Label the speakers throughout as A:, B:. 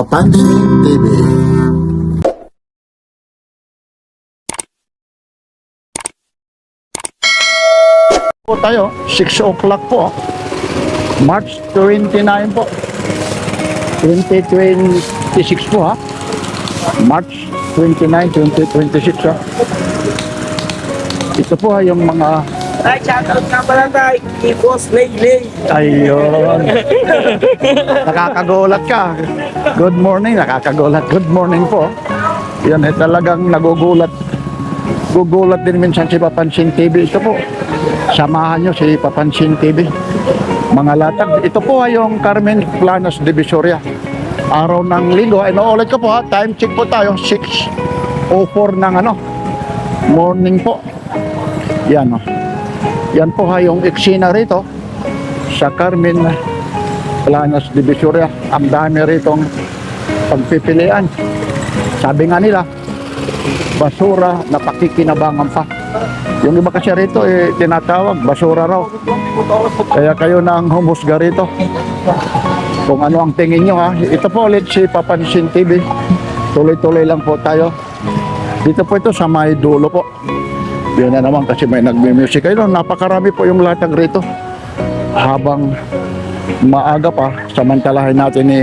A: Papansin TV. Po tayo, 6 o'clock po. March 29 po. 2026 po ha. March 29, 2026 ha. Ito po ha yung mga...
B: Ay, shoutout na pala tayo kay Boss Laylay.
A: Ayun. Nakakagulat ka. Good morning, nakakagulat. Good morning po. Yan eh talagang nagugulat. Gugulat din minsan si Papansin TV. Ito po. Samahan nyo si Papansin TV. Mga latag. Ito po ay yung Carmen Planas Divisoria. Araw ng linggo. Inuulit ko po ha. Time check po tayo. 6:04 ng morning po. Yan o. Yan po ha yung eksena rito sa Carmen Planas Divisoria. Ang dami ritong pagpipilian. Sabi nga nila, basura na pakikinabangan pa. Yung iba kasi rito tinatawag basura raw. Kaya kayo na ang humusga rito kung ano ang tingin nyo ha. Ito po ulit si Papansin TV. Tuloy-tuloy lang po tayo. Dito po ito sa may dulo po. Yun na naman kasi may nagme-music. Ayun, napakarami po yung latag rito. Habang maaga pa, samantalahin natin ni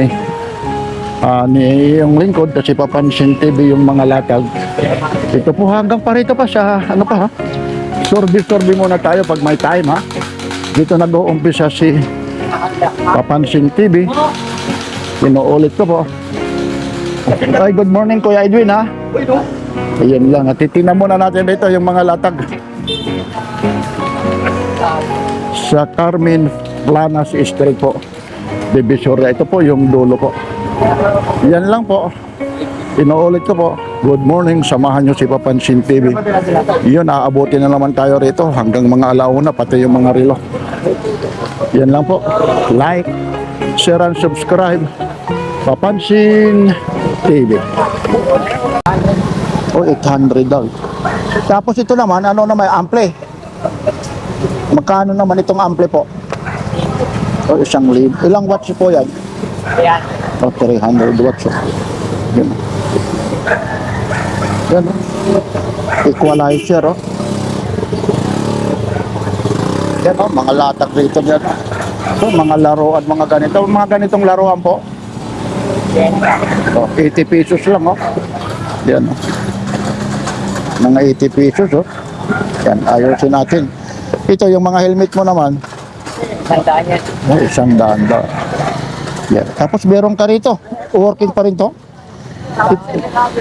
A: yung lingkod kasi Papansin TV yung mga latag. Ito po hanggang pa rito pa sa ano pa ha. Sorbi muna tayo pag may time ha. Dito nag-uumpisa si Papansin TV. Inuulit ko po. Ay, good morning Kuya Edwin ha. Ayan lang, at titingnan muna natin dito yung mga latag sa Carmen Planas Street po, Divisoria. Ito po yung dulo po. Yan lang po. Inuulit ko po. Good morning, samahan nyo si Papansin TV. Yun, aabutin na naman tayo rito hanggang mga alauna, pati yung mga relo. Yan lang po. Like, share and subscribe. Papansin TV. O 800 daw. Tapos ito naman, ano naman, ample. Magkano naman itong ample po? O 1,000. Ilang watts po yan?
B: Ayan.
A: O 300 watts. Yan. Yan. Equalizer o. Yan o, mga latak rito yan. So, mga laruan, mga ganito. Mga ganitong laruan po. O, 80 pesos lang o. Yan o. Mga 80 pesos oh. Yan, ayusin natin. Ito yung mga helmet mo naman.
B: Sandaan yan.
A: Ay, 100 daw. Yan. Tapos meron ka rito. Working pa rin to.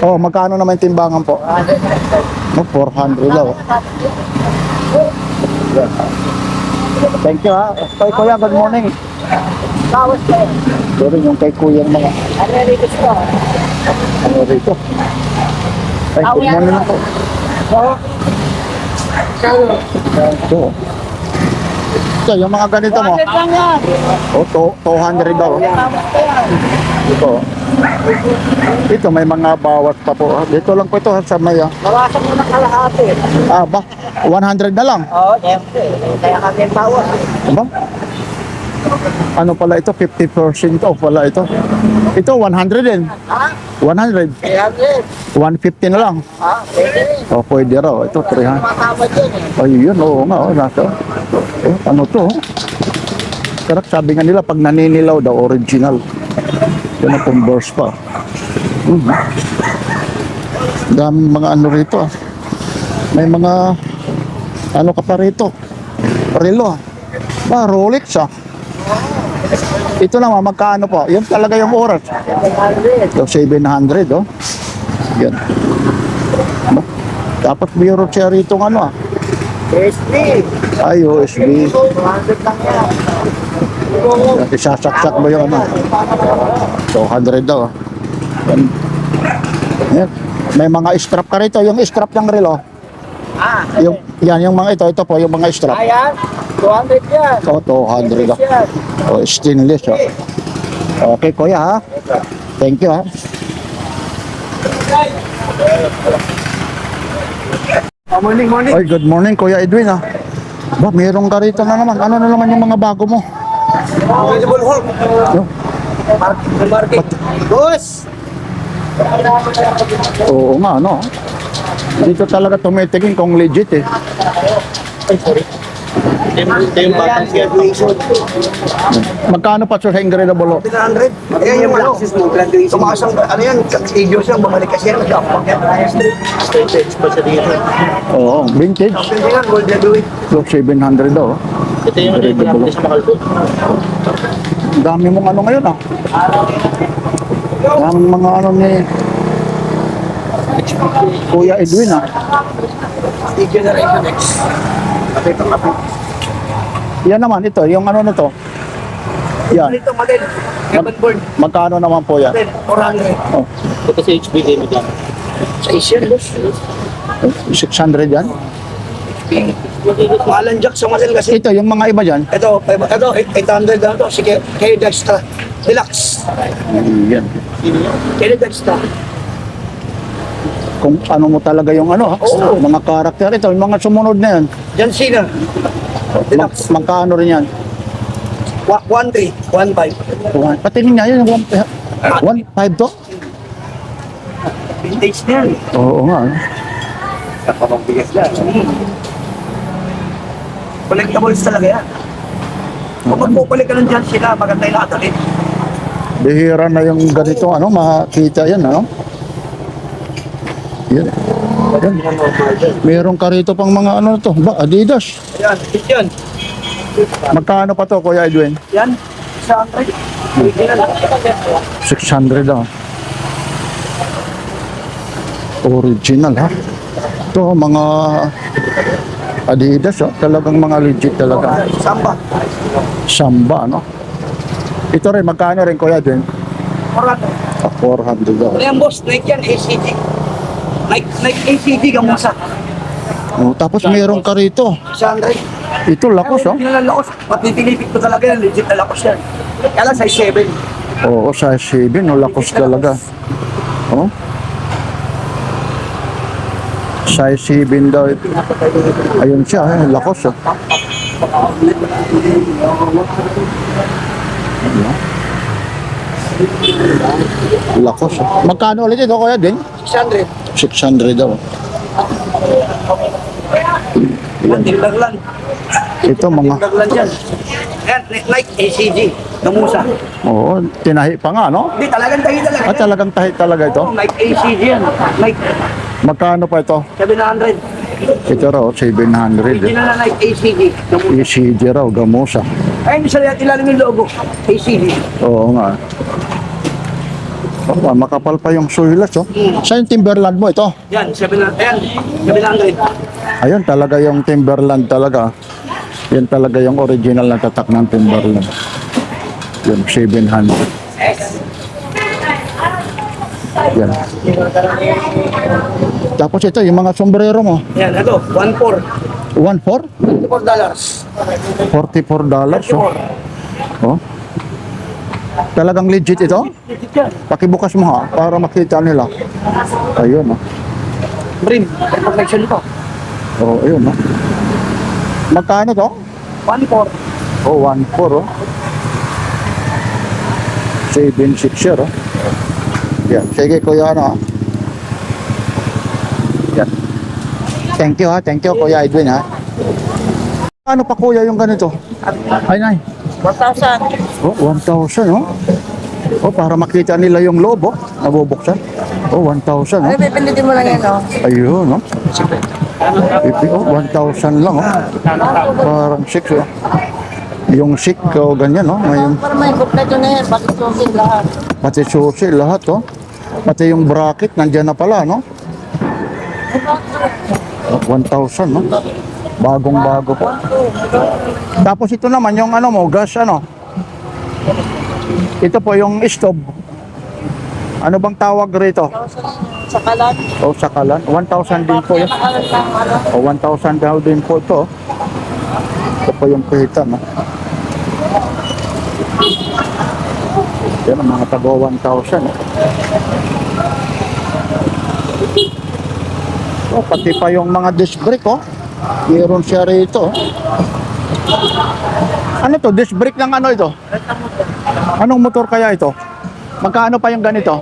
A: Oh, magkano naman timbangan po? No, 400 daw. Yan. Thank you ha. Kay Kuya, good morning.
B: Bawas ko.
A: Meron yung kay Kuya mga
B: Ano rito ko?
A: ano rito. Ay, good morning po. Ito. Ito, yung mga ganito mo.
B: Lang yan.
A: O, 200 daw. Ito. Ito, may mga bawas pa po. Dito lang po ito sa may.
B: Bawasan mo ng kalahati.
A: Ba? 100 na lang.
B: Oo, siyempre. Kaya kami bawas.
A: Ba? Ano pala ito? 50% off pala ito. Ito, 100 din.
B: Ha?
A: 100.
B: 300.
A: 150 na lang.
B: Ha? Pwede.
A: O, pwede raw. Ito, 300.
B: Matama dyan eh.
A: Ay, yun. Oo nga. Nasa. Ano to? Sarap, sabi nga nila, pag naninilaw daw, original. Yan ang converse pa. Daming mga ano rito ah. May mga ano ka pa rito. Relo ah. Rolex ah. Ito naman, magkano po? Yan talaga yung oras.
B: 700.
A: So, 700 oh. Yan. Tapos mayroon siya rito ano ah.
B: USB.
A: Ay, USB.
B: 200 lang yan.
A: Isasaksak mo yung ano. 200 daw. Yan. Yan. May mga strap ka rito. Yung strap ng relo.
B: Ah,
A: Yung mga ito po, yung mga strap.
B: ayan. 200 yan.
A: O, 200 daw.
B: Yan.
A: O, stainless. O. Okay, kuya ha. Thank you ha.
B: Morning.
A: Oy, good morning, Kuya Edwin ha. Ba, mayroong ka rito na naman. Ano na naman yung mga bago mo?
B: Available Hulk.
A: Yo.
B: Market. Boss!
A: Oo nga, no? Dito talaga tumitingin kung legit eh.
B: Ay, sorry. Ito yung batang graduation.
A: Magkano pa sa Ingredable?
B: 100. Ayan yung ano. Tumakas ang, ano yan, video siya, bumalik kasi yan. Nag-upload yan. Straight edge pa siya dito.
A: Oo, vintage.
B: Pwede yan, gold graduate.
A: So, 700 daw.
B: Ito yung malapit sa Makalbo.
A: Ang dami mong ano ngayon ah. Ang mga ano ni Kuya Edwin ah.
B: Generation X. Kapit ang kapit.
A: Yan naman, ito, yung ano na to. Yan.
B: Ito, model. Heaven Born.
A: Magkano naman po yan?
B: Model, 400.
A: Oh,
B: Ito sa HB game yan. Sa Asian, boss.
A: 600 yan.
B: Mahalan Jack sa model kasi.
A: Ito, yung mga iba dyan.
B: Ito, 800 lang ito. Sige, kay Dextra. Deluxe.
A: Yan.
B: Kay Dextra.
A: Kung ano mo talaga yung ano, ha?
B: Oo.
A: Mga karakter. Ito, yung mga sumunod na yan.
B: John Cena. Deluxe.
A: Magkano rin yan?
B: 1.3, 1.5.
A: Patingin niya yun, 1.5 to?
B: Vintage na yan.
A: Oo nga.
B: Kapamagbigas lang. Collectibles talaga yan. Kung magpupulik ka ng John Cena, maganda yung lahat ulit.
A: Bihira na yung ganito, ano, makita yan, ano? Yan. Yan. Meron ka rito pang mga ano to, ba, Adidas.
B: Ayan, yan.
A: Magkano pa to, Kuya Edwin?
B: Yan, 600. Original.
A: 600 daw. Original, ha? Ito, mga Adidas, oh. Talagang mga legit talaga.
B: Samba.
A: Samba, no? Ito rin, magkano rin, Kuya Edwin?
B: 400.
A: 400 daw.
B: Ayan boss, Nike yan, ACG. Nike ACG gamusa.
A: Oh, tapos meron ka rito.
B: 600.
A: Ito, lakos, oh.
B: Hindi na lakos. Patinilipit ko talaga yan, legit na lakos yan. Kaya lang size 7.
A: Oo, size 7, no? Lakos talaga. Oh. Size 7 daw. Ayun siya, eh. Lakos, oh. Lakos, oh. Magkano ulit ito, Kuya din?
B: 600.
A: 600 daw.
B: Yan, Timberland.
A: Ito, mga...
B: Timberland yan. Ayan, Nike ACG. Gamusa.
A: Oo, tinahi pa nga, no?
B: Hindi, talagang tayo talaga.
A: At talagang tahi talaga ito.
B: Oh, Nike ACG yan. Nike
A: Magkano pa ito?
B: 700.
A: Ito raw, 700.
B: Original na Nike ACG. Gamusa.
A: ECG raw, gamusa.
B: Ayun, isa lang ilalim yung logo. ACG.
A: Oo nga. Oh, makapal pa yung suhilas, oh. Saan yung Timberland mo ito?
B: Yan, 700. Ayan, 700.
A: Ayun, talaga yung Timberland talaga. Yan talaga yung original na tatak ng Timberland. Yung 700. Yan. Tapos ito, yung mga sombrero mo.
B: Yan, ito, 1.4.
A: 1.4?
B: $44.
A: $44, oh. Oh. Talagang legit ito?
B: Legit yan.
A: Pakibukas mo ha, para makita nila. Ayun, oh.
B: Brim, reflection ito.
A: Oh, ayun, oh. Magkano to?
B: 1.4.
A: Oh, 1.4, oh. 7.6, oh. Yan, sige kuya, ano. Yan. Thank you ha, thank you Kuya Edwin ha. Ano pa kuya yung ganito? Ay, nay.
B: 1,000.
A: Oh, 1,000, oh. Oh, para makita nila yung loob, oh. Nabubuksan. Oh, 1,000, oh.
C: Ay, pipindutin mo lang yan, no?
A: Ayun, no? Oh, 1,000 lang, oh. Parang 6, oh. Yung 6, oh, ganyan, oh. May,
C: Para may kompleto na yan, bakit susin lahat?
A: pati susi, lahat, oh. Pati yung bracket, nandyan na pala, no? Oh, 1,000, no? Bagong-bago po. Tapos ito naman, yung ano mo, gas, ano? Ito po, yung stove. Ano bang tawag rito?
C: Sa kalan.
A: O, sakalan. 1,000 din po yun.
C: Nakalan lang, ano?
A: O, 1,000 daw din po ito. Ito po yung pita, no? Yan, ang mga tago 1,000. Oh, pati pa yung mga disc brake, oh. Meron siya rito. Ano to? Disc brake ng ano ito? Anong motor kaya ito? Magkano pa yung ganito?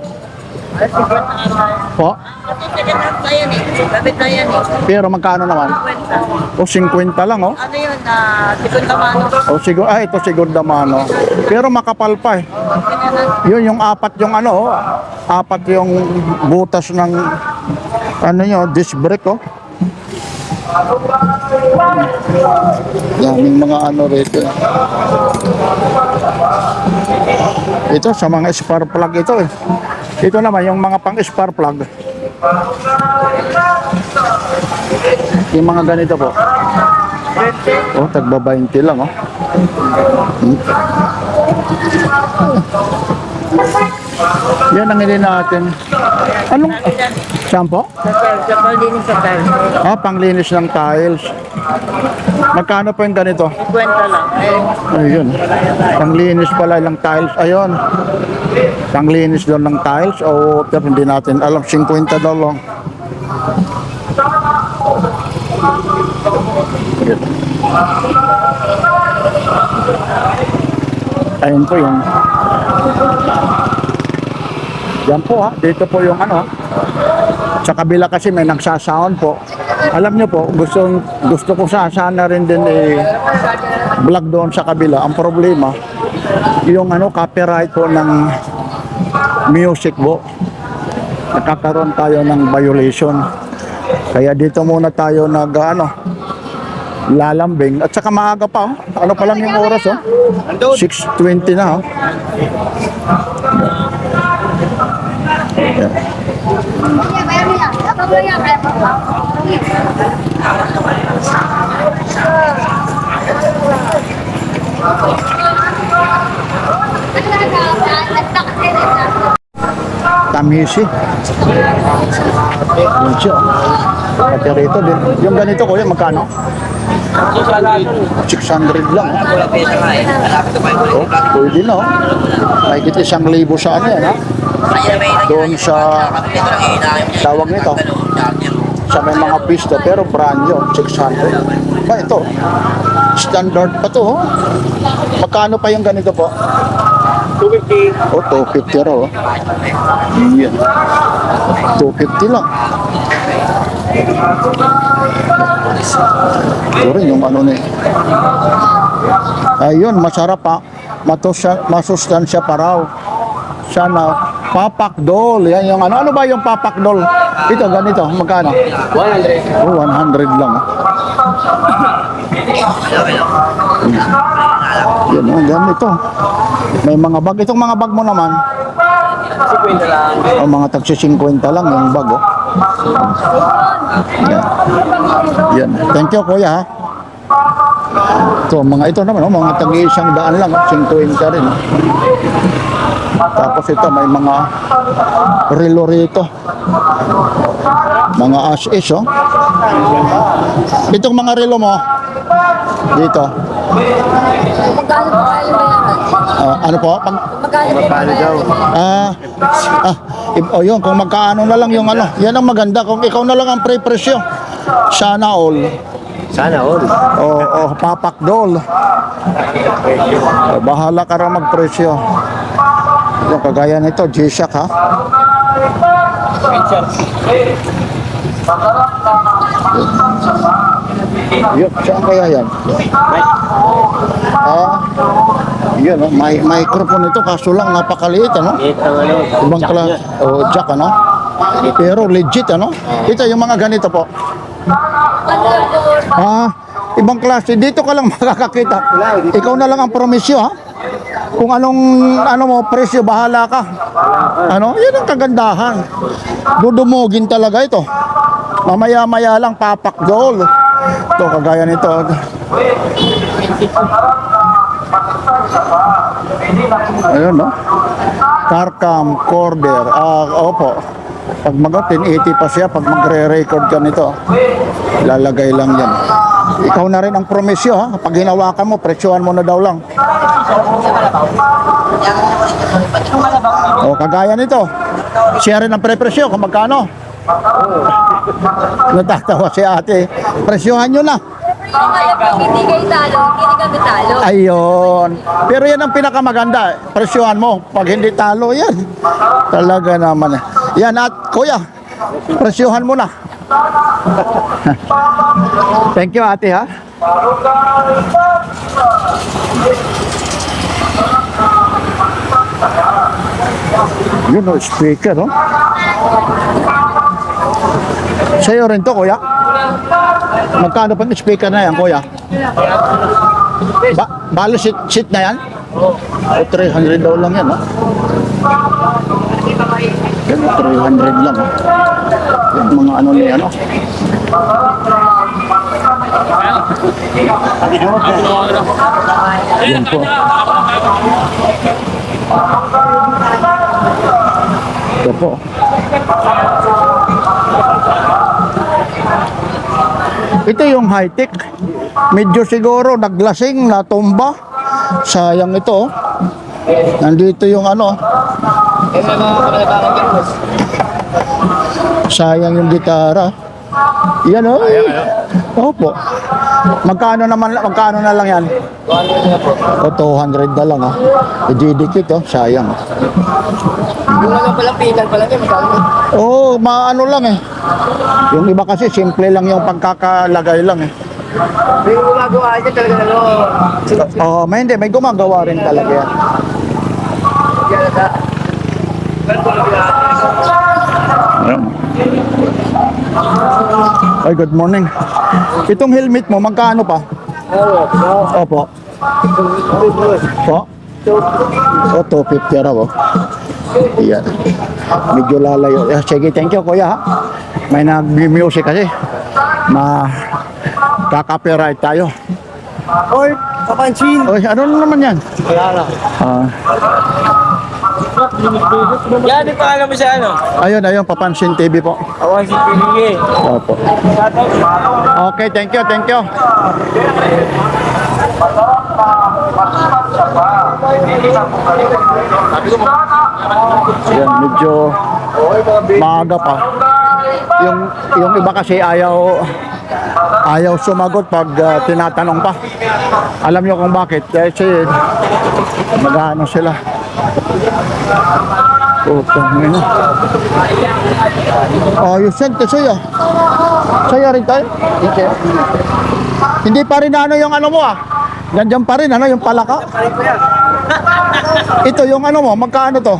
A: Po?
C: Kasi second hand na yan eh. Gamit na yan eh.
A: Pero magkano naman?
C: Kwenta.
A: O 50 lang oh.
C: Ano yun? Segunda mano.
A: O siguro, ito siguro damano. Pero makapal pa eh. Yun yung apat yung ano, oh. Apat yung butas ng ano yun, disc brake oh. Daming mga ano rito. Ito sa mga spark plug ito eh. Ito naman yung mga pang spark plug. Yung mga ganito po. Oh, tagba 20 lang oh. Yan ang hindi natin. Anong sampo?
C: Sa pagdinig sa time.
A: Ah, panglinis ng tiles. Magkano po yung ganito?
C: Kwenta lang.
A: Ayun. Panglinis pala ng tiles. Ayun. Panglinis doon ng tiles. O, pero hindi natin alam. 50 dollars. Ayun po yung yan po ha. Dito po yung ano. Sa kabila kasi may nagsasound po. Alam nyo po, gusto ko sana rin din vlog doon sa kabila. Ang problema, yung ano, copyright po ng music po. Nakakaroon tayo ng violation. Kaya dito muna tayo lalambing. At saka maaga pa, oh. Ano pa lang yung oras, oh. 6:20 na, oh. Yeah. Tamisi. Yun siya. Pati rito din. Yung ganito ko, yung magkano? 600 lang. Oh, pwede na. May kita 1,000 sa ano yan, ha? Doon sa tawag nito. Sa may mga pista, pero brand yun, 600. Ba, ito. Standard pa to, oh. Magkano pa yung ganito po?
B: 250.
A: Oh, 250 raw. Oh. Yan. 250 lang. Ito rin yung ano ni. Ayun, masarap pa. Masustansya pa raw. Sana. Papakdol. Yan yung ano. Ano ba yung papakdol? Ito, ganito. Magkano?
B: 100.
A: Oh, 100 lang. Yan, oh, ganito. May mga bag. Itong mga bag mo naman.
B: 50 lang.
A: O mga tagsi 50 lang yung bag, oh. Yan. Yan. Thank you, kuya, ha. Ito naman, oh, mga tag-100 lang, oh. 50 rin. Oh. Tapos ito, may mga relo rito. Mga as-is, oh. Itong mga relo mo, dito.
C: Magkano po kayo bayaran?
A: Ano po?
C: Magkano daw?
A: Yun, kung magkaano na lang yung ano. Yan ang maganda. Kung ikaw na lang ang pre-presyo. Sana all.
B: Sana all.
A: O papakdol. Bahala ka rin magpresyo. Yung kagaya nito, G-Shock, ha? Yun, saan kaya yan? Yun, oh, may microphone ito, kaso lang napakaliit, ano? Ibang klase, jack, ano? Pero legit, ano? Ito, yung mga ganito po. Ibang klase, dito ka lang makakakita. Ikaw na lang ang promisyo, ha? Kung ano presyo, bahala ka. Ano? Yan ang kagandahan. Dudumugin talaga ito. Mamaya-maya lang papakdol. Ito, kagaya nito. Ayun, no? Carcam, Corder. Opo. Pag mag-1080 pa siya, pag magre-record ka nito, lalagay lang yan. Ikaw na rin ang promisyo, ha? Pag hinawakan mo, presyohan mo na daw lang. O, kagaya nito. Siya rin ang pre-presyo kung magkano. Natatawa si ate. Presyohan nyo na.
C: Yung alam ko, hindi kayo talo, hindi kami talo.
A: Ayun. Pero yan ang pinakamaganda. Presyuhan mo. Pag hindi talo, yan. Talaga naman. Yan at kuya, presyuhan mo na. Thank you ate ha. Yun o, speaker oh. Sa'yo rin to kuya. Magkano pa yung speaker na yan kuya? Balo seat na yan? O 300 daw lang yan, no? Yan, 300 lang, oh. Yung mga ano na yan, oh. Yan po. Ito po. Ito yung high-tech. Medyo siguro naglasing, natumba. Sayang ito. Nandito yung ano. Sayang yung gitara. Yan o. Opo. Magkano na lang yan? 200 na lang ha. Ididikit oh. Sayang.
B: Yung lang pala, pedal pala niya, magkano?
A: Oo, maano lang eh. Yung iba kasi simple lang yung pagkakalagay lang eh.
B: May gumagawa niya talaga
A: May gumagawa rin talaga yan. Ayun. Ay, good morning. Itong helmet mo, magkano pa? Opo. Po? O, 250 raw. Oh. Yan. Medyo lalayo. Sige, thank you kuya ha. May nag-music kasi. Kaka-copyright tayo.
B: Oy, kapansin!
A: Oy, ano naman yan?
B: Wala lang. Yan, di pa alam mo siya ano?
A: Ayun, Papansin TV po.
B: Awan si Pilige.
A: Opo. Okay, thank you. Yan, medyo maaga pa. Yung iba kasi ayaw sumagot pag tinatanong pa. Alam niyo kung bakit? Kasi mag-ano sila. Ngayon. You sent to sa'yo. Sa'yo rin tayo? Hindi pa rin yung ano mo ah. Nandiyan pa rin yung palaka. Ito yung ano mo, magkano to?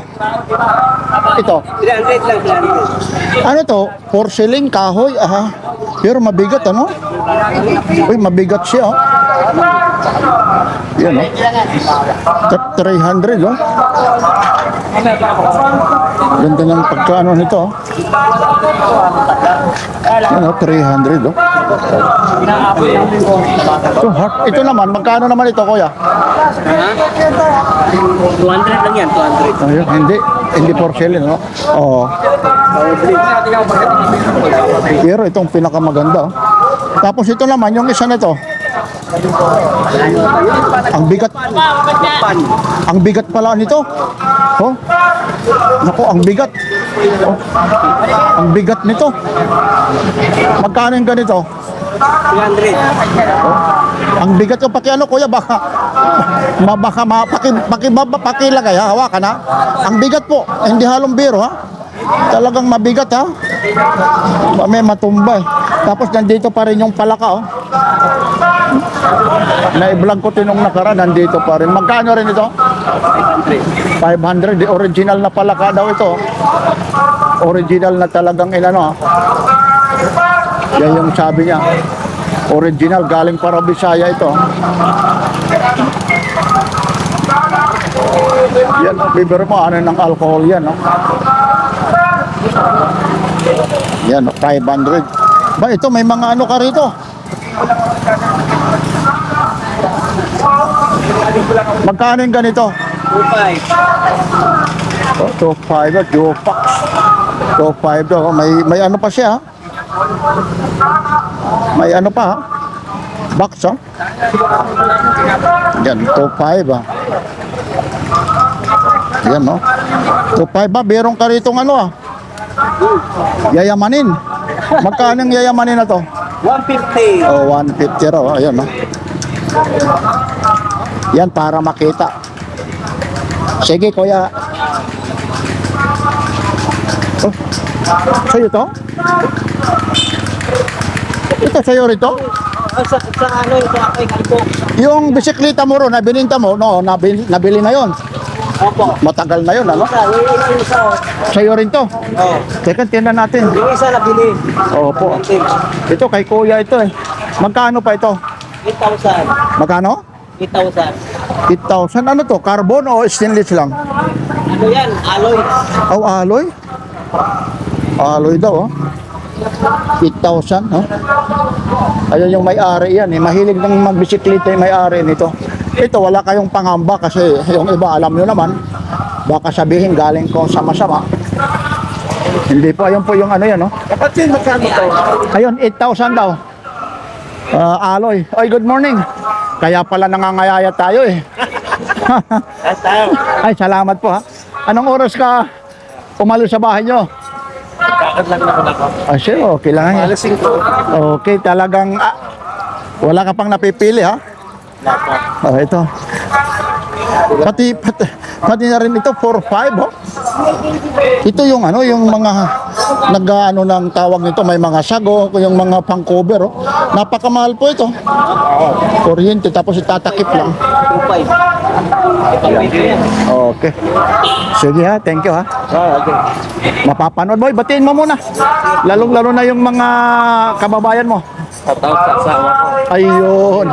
A: Ito.
B: 300 lang, 300.
A: Ano to? Porcelain, kahoy, aha. Pero mabigat ano? Uy, mabigat siya oh. Yan oh. 300 oh. Ganda ng pagkaano nito oh. Yan oh, 300 oh. Ito naman, magkano naman ito kuya?
B: 200 lang yan, 200.
A: Ayun, hindi porcelain no? Oo. Pero itong pinakamaganda oh. Tapos ito naman, yung isa na to. Ang bigat. Ang bigat pala nito. Oh. Naku, ang bigat. Oh. Ang bigat nito. Magkano yung ganito?
B: 300.
A: Oh. Ang bigat yung pakiano kuya, baka pakilagay ha, hawakan ha. Ang bigat po, hindi halong biro ha. Talagang mabigat ha. May matumba eh. Tapos nandito pa rin yung palaka oh. Na-vlog ko tinong nakaraan, nandito pa rin. Magkano rin ito? 500. Original na palaka daw ito. Original na talagang ilano. Yan yung sabi niya. Original, galing para Bisaya ito. Yan, bibiro mo, ano ng alcohol yan, no? Yan, 500. Ba, ito, may mga ano ka rito. Magkano yung ganito?
B: 2.5.
A: 2.5, Jopax. 2.5 daw, may ano pa siya, ha? May ano pa, ha? Box, ha? Yan, 2.5, ha? Yan, no? 2.5 ba? Berong ka rito ano, ha? Yayamanin. Magkano yung yayamanin na to?
B: 150.
A: Oh, 150 raw. Ayun, no? Yan, para makita. Sige, kuya. Oh, sa'yo to? Ito sa'yo rito?
B: Sa ano yung ako yung kalbo?
A: Yung bisikleta mo ron, nabininta mo, no, nabili na yon.
B: Opo.
A: Matagal na yon, ano?
B: Yung isa.
A: Sa'yo rin to.
B: Oh.
A: Teka, tingnan natin.
B: Yung isa nabili.
A: Opo.
B: Vintage.
A: Ito kay kuya ito eh. Magkano pa ito?
B: 8,000.
A: Magkano?
B: 8,000.
A: 8,000. Ano to? Carbon o stainless lang?
B: Ano yan? Alloy.
A: Oh, alloy? Alloy daw, oh. 8,000, no? Ayun yung may-ari yan, eh. Mahilig ng magbisikleta yung may-ari nito. Ito, wala kayong pangamba kasi yung iba, alam nyo naman, baka sabihin galing ko sa masama. Hindi po, ayun po yung ano yan, no?
B: Dapat yun, magkano to?
A: Ayun, 8,000 daw. Alloy. Oy, good morning. Kaya pala nangangayaya tayo, eh. Ay, salamat po, ha. Anong oras ka umalis sa bahay nyo?
B: Kakad lang naman ako.
A: Ah, sure, okay lang yan.
B: Alasing ko.
A: Okay, talagang wala ka pang napipili, ha? Oh, ito. Pati na rin ito 4-5, oh. Ito yung ano, yung mga nag-ano ng tawag nito, may mga sago, yung mga pang-cover, oh. Napakamahal po ito. Kuryente, tapos itatakip lang.
B: 2,500.
A: Okay. Sige, ha, thank you, ha.
B: Okay.
A: Mapapanood, boy, batiin mo muna. Lalong-lalo na yung mga kababayan mo.
B: Tatawag sa asawa ko.
A: Ayun.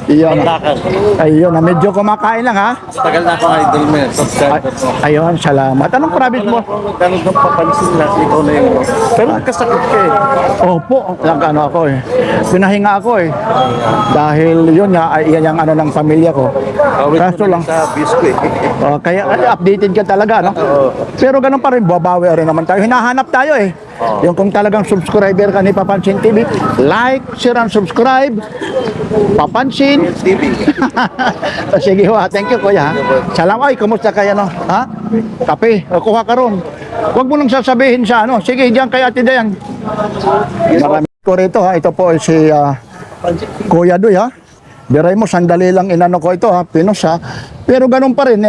A: Iyon.
B: Lakad.
A: Ayun, medyo kumakain lang, ha.
B: Tagal na ako idol mo. Subscriber ko.
A: Ayun, salamat. Anong province mo?
B: Ganun kang papansin na ikaw na yung... Pero nagkasakit ka eh.
A: Opo, nag-ano ako eh. Pinahinga ako eh. Dahil yun nga, ay, yan yung ano ng pamilya ko. Kaso lang,
B: Sa bisco eh.
A: kaya updated ka talaga, no? Pero ganun pa rin, babawi rin naman tayo. Hinahanap tayo eh. Yung kung talagang subscriber ka ni Papansin TV, like, share, and subscribe. Papansin.
B: TV.
A: Sige ho, thank you kuya. Salamat. Ay, kumusta kaya no? Ha? Kape, o, kuha ka ron. Huwag mo nang sasabihin sa ano. Sige, diyan kay Ate Dayan. Marami ko rito ha. Ito po ay si Kuya Doy ha. Biray mo, sandali lang inano ko ito ha. Pinos ha. Pero ganun pa rin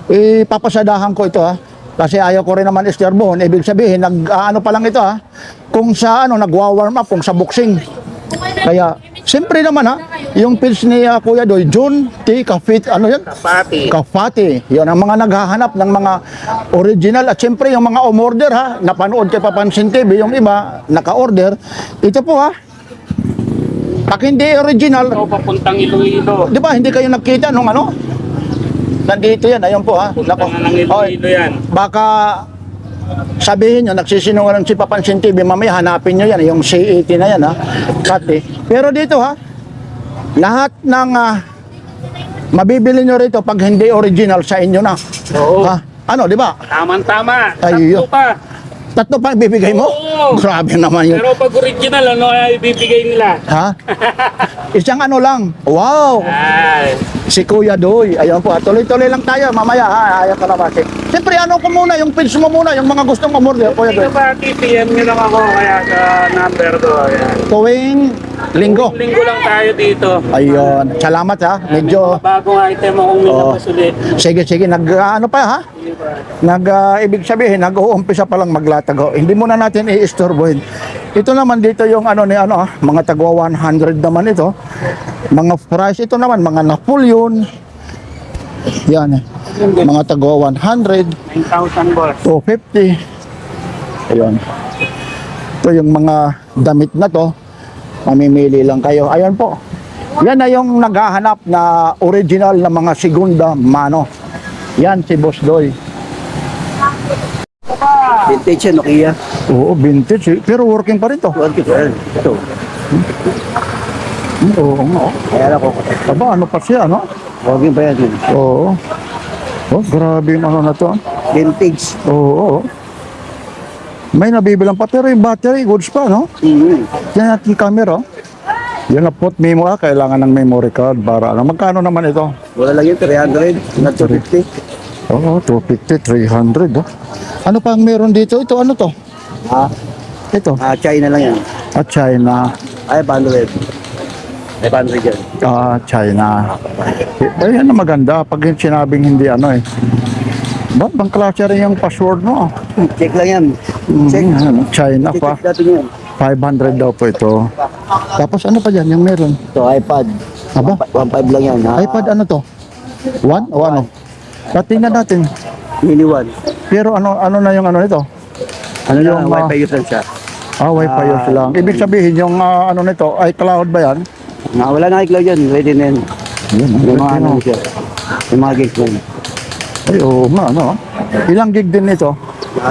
A: ipapasadahan ko ito ha. Kasi ayaw ko rin naman istorbohon. Ibig sabihin, ano pa lang ito ha. Kung sa ano, nagwa-warm up, kung sa boxing. Kaya, siyempre naman ha, yung pitch ni Kuya Doy, June T. Kafit, ano yan?
B: Pati.
A: Kafati. Yun ang mga naghahanap ng mga original. At siyempre yung mga umorder ha, napanood kay Papansin TV, yung iba, naka-order. Ito po ha, pag hindi original,
B: Ikaw papuntang Iloilo.
A: di ba, hindi kayo nakita nung ano? Nandito yan, ayun po ha. Nako. Oy,
B: yan.
A: baka sabihin nyo, nagsisinungaling si Papansin TV, mamaya hanapin nyo yan, yung C80 na yan ha, Kati. Pero dito ha, lahat ng mabibili nyo rito pag hindi original sa inyo na.
B: Oo.
A: Ha? Ano, di ba?
B: Tama-tama.
A: Ayun.
B: Tatlo pa.
A: Tatlo pa ibibigay mo?
B: Oo.
A: Grabe naman yun.
B: Pero pag original, ano kaya ibibigay nila?
A: Ha? Isang ano lang. Wow!
B: Ay.
A: Si Kuya Doy. Ayun po, tuloy-tuloy lang tayo. Mamaya ha, ayaw ka na kasi. Siyempre, ano ko muna, yung pins mo muna, yung mga gustong umorder. Kuya Doy.
B: Ito ba, PM nyo lang ako kaya sa number ko. Ayan.
A: Tuwing linggo.
B: Linggo lang tayo dito.
A: Ayun. Salamat ha. Medyo,
B: Bagong item akong nilabas ulit.
A: sige, ano pa ha? Ibig sabihin, nag-uumpisa pa lang maglatag. Oh. Hindi muna natin i-istorbohin. Ito naman dito yung ano ni ano, mga tagwa 100 naman ito. Mga price ito naman, mga Napoleon. Yan eh. Mga tagwa 100,
B: 1,000 boss.
A: 250. Ayun. Ito yung mga damit na to. Mamimili lang kayo. Ayun po. Yan na yung naghahanap na original na mga segunda mano. Yan si Boss Doy.
B: Vintage yan, Nokia.
A: Oo, vintage. Pero working pa rin to.
B: Ito.
A: Oo nga.
B: Kaya ako.
A: Aba, ano pa siya, no?
B: Huwag pa yan.
A: Oo. Oh, grabe yung ano na to.
B: Vintage.
A: Oo. May nabibilang pa. Pero yung battery, goods pa, no? Yan natin yung camera. Yan na put memo kailangan ng memory card para ano. Magkano naman ito?
B: Wala lang yun, 300. Not 250.
A: Oo, 250, 300. Oh. Ano pa ang meron dito? Ito, ano to?
B: Ah,
A: Ito.
B: China lang yan.
A: At China.
B: Ay, 500. Ay, 500 yan.
A: China. Eh, yan na maganda. Pag sinabing hindi ano eh. Ba't bang klase rin yung password mo?
B: Check lang yan. Check.
A: China pa.
B: Check natin yan.
A: 500 daw po ito. Tapos ano pa dyan yung meron?
B: Ito, iPad.
A: Aba,
B: 1.5 lang yan.
A: iPad ano to? One o ano? Tingnan natin.
B: Mini 1.
A: Pero ano na yung ano nito?
B: Ano
A: Yung,
B: lang, Wi-Fi user siya.
A: Wi-Fi use lang. Ibig sabihin yung ano nito, iCloud ba yan?
B: Wala na iCloud yan. Ready na yan.
A: Yun,
B: Yung mga
A: ano.
B: ano siya. Yung mga gigs mo.
A: Ay, oo nga, ano. Ilang gig din nito?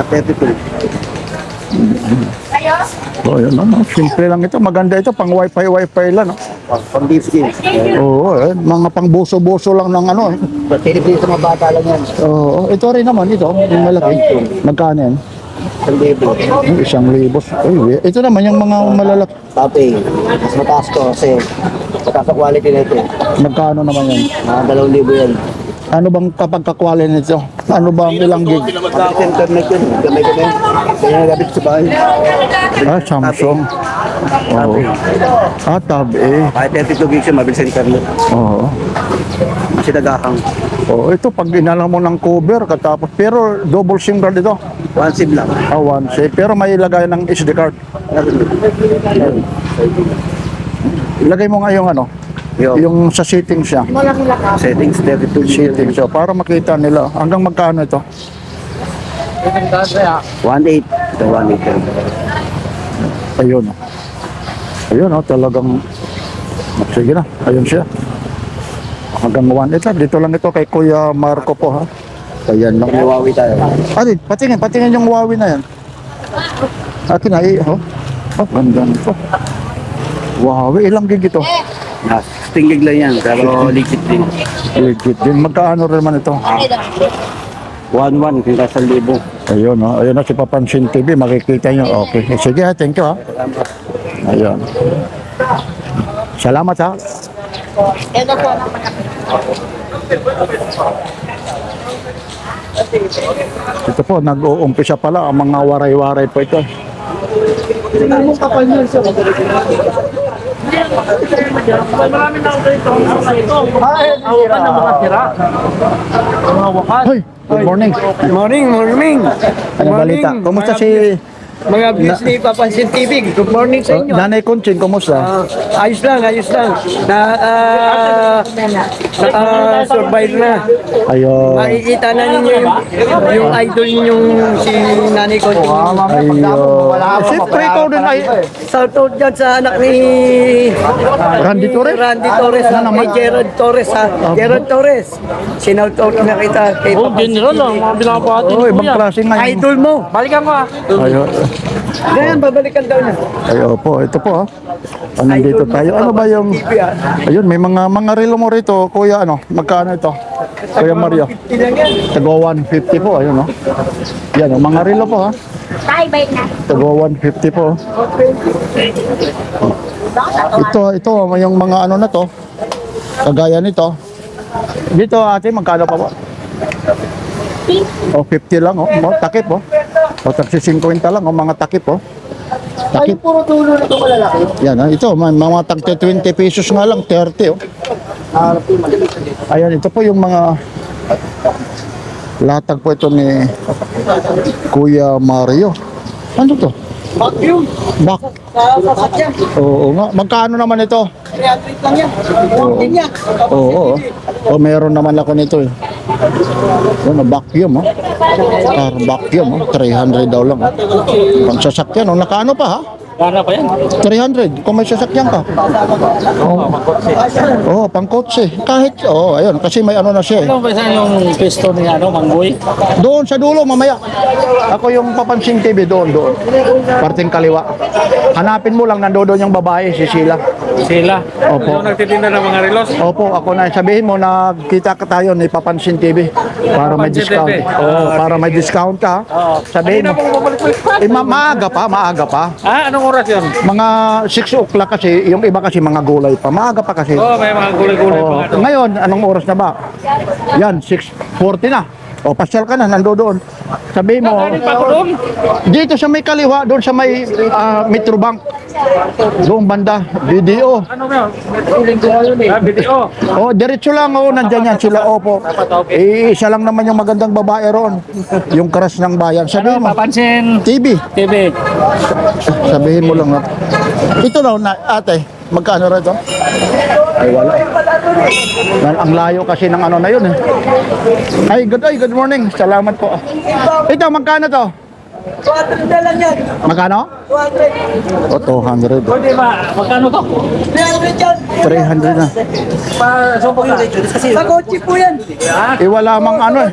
B: 32.
A: Oh, yun, ano. Simple lang ito. Maganda ito. Pang Wi-Fi lang. No?
B: Pang beef skills.
A: Oo, mga pang buso-buso lang ng ano eh.
B: Pilipinas sa mga bata lang yan.
A: Oo, ito rin naman ito. Yung malaki. Magkano yan?
B: 1,000.
A: 1,000. Uy, ito naman yung mga malalaki.
B: Tapi, mas mataas to kasi mataas ang quality nito.
A: Magkano naman yan?
B: 2,000 yan.
A: Ano bang kapag kakwalin nito? Ano bang ilang gig?
B: Mabilis yung internet yun. Gamay ko na yun. Kaya nagabit sa bahay.
A: Samsung. Oo. Tab eh.
B: Kahit 32 gigs yun, mabilis yung internet.
A: Oo.
B: Kasi nagahang.
A: Oh, ito pag inala mo ng cover katapos pero double SIM card ito.
B: One SIM lang.
A: One SIM pero may ilagay ng SD card. Ilagay mo nga yung ano, yung sa settings siya.
B: Settings 32 gigs.
A: Settings siya para makita nila hanggang magkano ito.
B: 1.8. Ito 1.8.
A: Ayun. Ayun oh, talagang sige na. Ayun siya. Hanggang 1.8 lang. Dito lang ito kay Kuya Marco po ha. Ayan lang.
B: May Huawei tayo.
A: Patingin yung Huawei na yan. Akin na oh. Oh, ganda nito. Huawei, ilang gig ito?
B: 16 gig lang yan. Pero legit din.
A: Legit din. Magkaano rin naman ito?
B: 1.1 kung kasal libo.
A: Ayun, oh. Ayun na si Papansin TV. Makikita nyo. Okay. Sige ha, thank you ha. Ayun. Salamat ha. Ito po, nag-uumpisa pala ang mga waray-waray po ito. Hoy, good morning.
D: Morning.
A: Ano balita? Kumusta si
D: Mga views ni Papansin TV. Good morning sa inyo.
A: Nanay Conching? Kumusta?
D: Ayos lang. Survive na.
A: Ayun.
D: Makikita na ninyo yung idol ninyong si Nanay Conching.
A: Ayun. Siyempre ikaw din ay
D: Shout out dyan sa anak ni
A: Randy Torres.
D: Randy Torres
A: Ano
D: at
A: naman?
D: kay Gerald Torres ha. Gerald Torres. Sinout out na kita kay Papansin
E: General lang, mga binabati
A: Oh,
E: ni
A: ibang
E: Kuya.
A: klase nga yung...
D: Idol mo.
E: Balikan mo ah.
A: Ayun.
D: Ganyan, babalikan daw niya.
A: Ayun po, ito po ha. Nandito tayo. Ano ba yung... Ayun, may mga relo mo rito. Kuya, ano? Magkano ito? Kuya Mario.
D: Ilan yan?
A: Tago 150 po. Ayun, no? Yan, oh, mga relo po ha.
C: Tay, bait na.
A: Tago 150 po. Ito, yung mga ano na to. Kagaya nito. Dito ate, magkano pa po? Oh, 50 lang oh. Takip oh. O, taksi 50 lang oh, mga takip oh. Takip.
D: Puro tulo na ito malalaki.
A: Yan ah, ito, mga tagte 20 pesos nga lang, 30 oh. Ayan, ito po yung mga latag po ito ni Kuya Mario. Ano to?
D: Vacuum.
A: Bak.
D: Sasakyan.
A: Oo nga. Magkano naman ito?
D: 300 lang yan. Counting yan.
A: Oo. Oh, meron naman ako nito eh. Ano, vacuum oh. Car vacuum oh. 300 daw lang oh. Pang sasakyan oh. Nakaano pa ha?
E: Para pa yan.
A: 300 kung may sasakyan ka. Oh, pang kotse. Kahit, ayun, kasi may ano na siya eh.
E: Ano ba saan yung pesto ni Mangboy?
A: Doon sa dulo mamaya. Ako yung Papansin TV doon. Parting kaliwa. Hanapin mo lang nandoon yung babae, si Sheila.
E: Sila.
A: Opo.
E: Yung nagtitinda ng mga relos.
A: Opo, ako na. Sabihin mo na kita ka tayo ni Papansin TV para may
E: Papansin
A: discount.
E: TV.
A: Oo, para may discount ka. Sabihin mo. Maaga pa.
E: Ah, anong oras yun?
A: Mga 6 o'clock kasi, yung iba kasi mga gulay pa. Maaga pa kasi.
E: Oh, may mga gulay-gulay pa
A: Oo.
E: nga to.
A: Ngayon, anong oras na ba? Yan, 6:40 na. O, pasyal ka na, nando doon. Sabi mo,
E: Galing pa ako doon.
A: dito sa may kaliwa, doon sa may Metrobank. Doon banda, video.
E: Ano ba? Video.
A: O, diretso lang, nandyan yan sila, opo. Isa lang naman yung magandang babae roon. Yung crush ng bayan. Sabihin mo,
E: Papansin.
A: TV.
E: TV.
A: Sabihin mo lang na. Ito daw, ate, magkano rin ito? Ay, wala. Ang layo kasi ng ano na yun eh. Ay, good morning. Salamat po. Ito, magkano to?
D: 400 na lang yan.
A: Magkano?
D: 200.
A: O, 200.
E: Pwede ba? Magkano to?
D: 300 yan.
A: 300 na.
E: Sumpok ka.
D: Sa kotse po yan.
A: Eh, wala mang ano eh.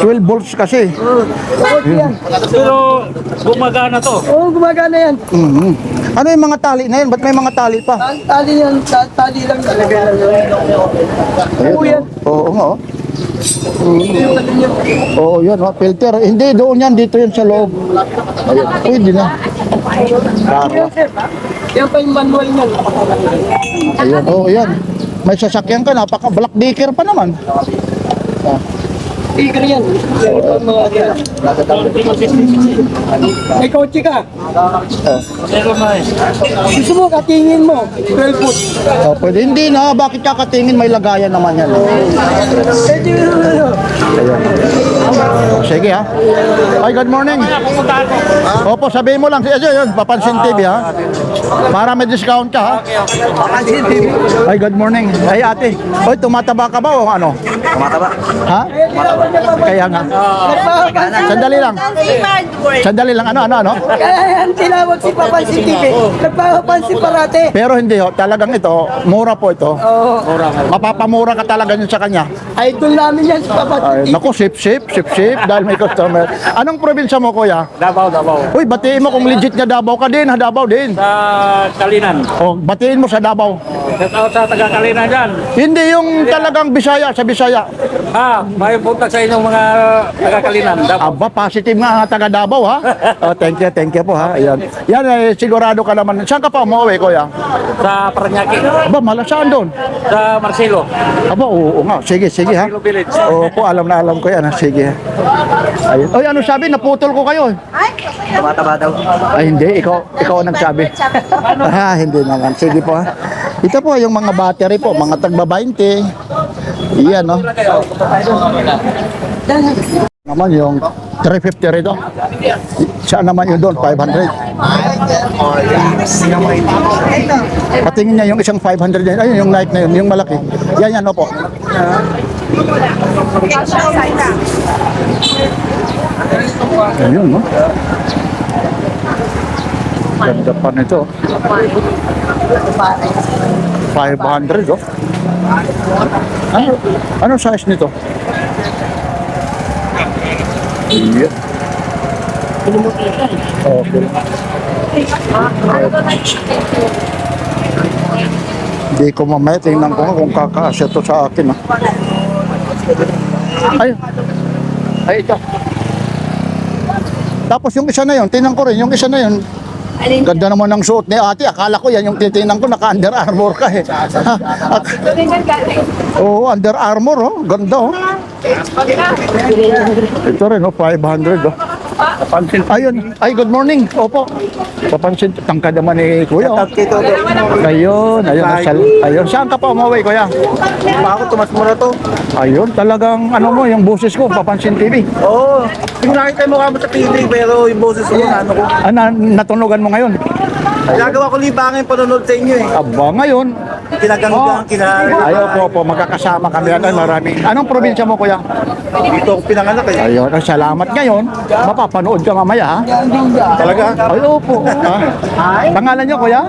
A: 12 volts kasi.
D: Sa kotse yan.
E: Pero gumagana to.
D: Oo, gumagana yan.
A: Mhm. Ano yung mga tali na yun? Ba't may mga tali pa?
D: Tali yan. Tali lang talaga. Oo yan.
A: Oo nga, oh. Oo, yan, oh. Filter. Hindi, doon yan. Dito yan sa loob. Ayun. Pwede na. Tara.
D: Yan pa yung manual niyan.
A: Ayun, oh, yan. May sasakyan ka, napaka black decker pa naman.
D: Tigre yan. May kotse ka.
E: Meron na eh.
D: Gusto mo, katingin mo. 12 foot.
A: Oh, pwede. Hindi na, bakit kakatingin? May lagayan naman yan.
D: Pwede mo.
A: Ayun. Sige ha. Ay, good morning. Opo, sabihin mo lang. Ayun, Papansin TV ha. Para may discount ka ha. Ay, good morning. Ay, ate. Oy, tumataba ka ba o ano?
B: Tumataba.
A: Ha? Kaya nga. Sandali lang. Sandali lang. Ano?
D: Kaya yan tinawag si Papansin TV. Nagpapansin parate.
A: Pero hindi ho. Talagang ito, mura po ito.
D: Oo.
A: Mapapamura ka talaga yun sa kanya.
D: Idol namin yan si Papansin
A: Ay,
D: TV.
A: naku, sip. Dahil may customer. Anong probinsya mo, kuya?
E: Davao.
A: Uy, batiin mo kung legit nga Davao ka din. Davao din.
E: Sa Kalinan.
A: O, batiin mo sa Davao.
E: Shout out sa taga Kalinan dyan.
A: Hindi yung talagang Bisaya, sa Bisaya.
E: May punta sa inyong mga taga Kalinan. Davao.
A: Aba, positive nga ang taga Davao ha. Oh, thank you po ha. Ayan. Yan sigurado ka naman. Saan ka pa umuwi, kuya?
E: Sa Paranaque.
A: Aba, malasaan doon.
E: Sa Marcelo.
A: Aba, oo nga. Sige ha.
E: Marcelo Village.
A: Opo, alam ko yan ha. Sige. Ayun. Oy, ano sabi? Naputol ko kayo.
B: Tumataba daw.
A: Ay, hindi. Ikaw ang nagsabi. Hindi naman. Sige po ha. Ito po yung mga battery po. Mga tagba 20. Iyan, no? Naman yung 350 rito. Saan naman yun doon? 500. Patingin niya yung isang 500 yan. Ayun, yung Nike na yun. Yung malaki. Yan, opo. Ayun, no? Ganda pa nito. 500, oh. Ano size nito? Yeah. Okay. Hindi ko mamaya, tingnan ko nga kung kakasya to sa akin. Ay, ito. Tapos yung isa na yun, tingnan ko rin, yung isa na yun, ganda naman ng suot ni ate. Akala ko yan yung titingnan ko, naka Under Armour ka eh. Oo, Under Armour, oh. Ganda, oh. Ito rin, oh, 500, oh. Papansin. Ayun. Ay, good morning. Opo. Papansin. Tangkad naman ni Kuya, oh. Ayun. Ayun. Saan ka pa umuwi, Kuya?
B: Ako, tumas mo na to.
A: Ayun, talagang ano mo, yung boses ko, Papansin TV.
B: Oo. Hindi ko nakita yung mukha mo sa TV, pero yung boses mo, ano ko.
A: Natunugan mo ngayon?
B: Ginagawa ko libangan yung panonood sa inyo eh.
A: Aba, ngayon.
B: Kinaganggang,
A: Ayaw po, magkakasama kami. Ay, maraming. Anong probinsya mo, Kuya?
B: Dito ako pinanganak eh.
A: Ayun, salamat ngayon. Mapapanood ka mamaya, ha?
B: Talaga?
A: Ay, opo. Pangalan niyo, Kuya?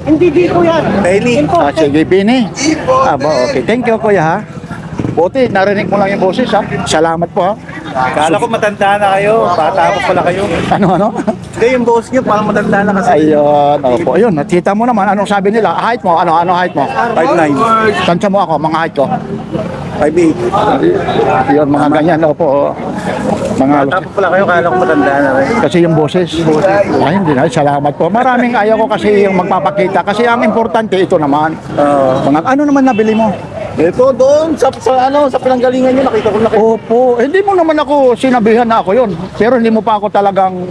D: Hindi dito yan.
B: Benny.
A: Sige, Bini. Aba, okay. Thank you, Kuya, ha? Buti, narinig mo lang yung boses, ha? Salamat po, ha?
B: Kala ko matanda na kayo. Bata ko pala kayo.
A: Ano?
B: Hindi, yung boss nyo parang matanda na kasi.
A: Ayun, opo. Ayun, nakita mo naman. Anong sabi nila? Height mo? Ano height mo?
B: 5'9".
A: Tansya mo ako, mga height ko.
B: 5'8".
A: Yun, mga ganyan, opo. Mga,
B: Bata pa pala kayo. Kala ko matanda na kayo.
A: kasi yung boses. Ay, hindi na. Salamat po. Maraming ayaw ko kasi yung magpapakita. Kasi ang importante, ito naman. Mga, ano naman nabili mo?
B: Ito doon sa pinanggalingan niyo nakita ko na.
A: Opo, hindi mo naman ako sinabihan na ako yon. Pero hindi mo pa ako talagang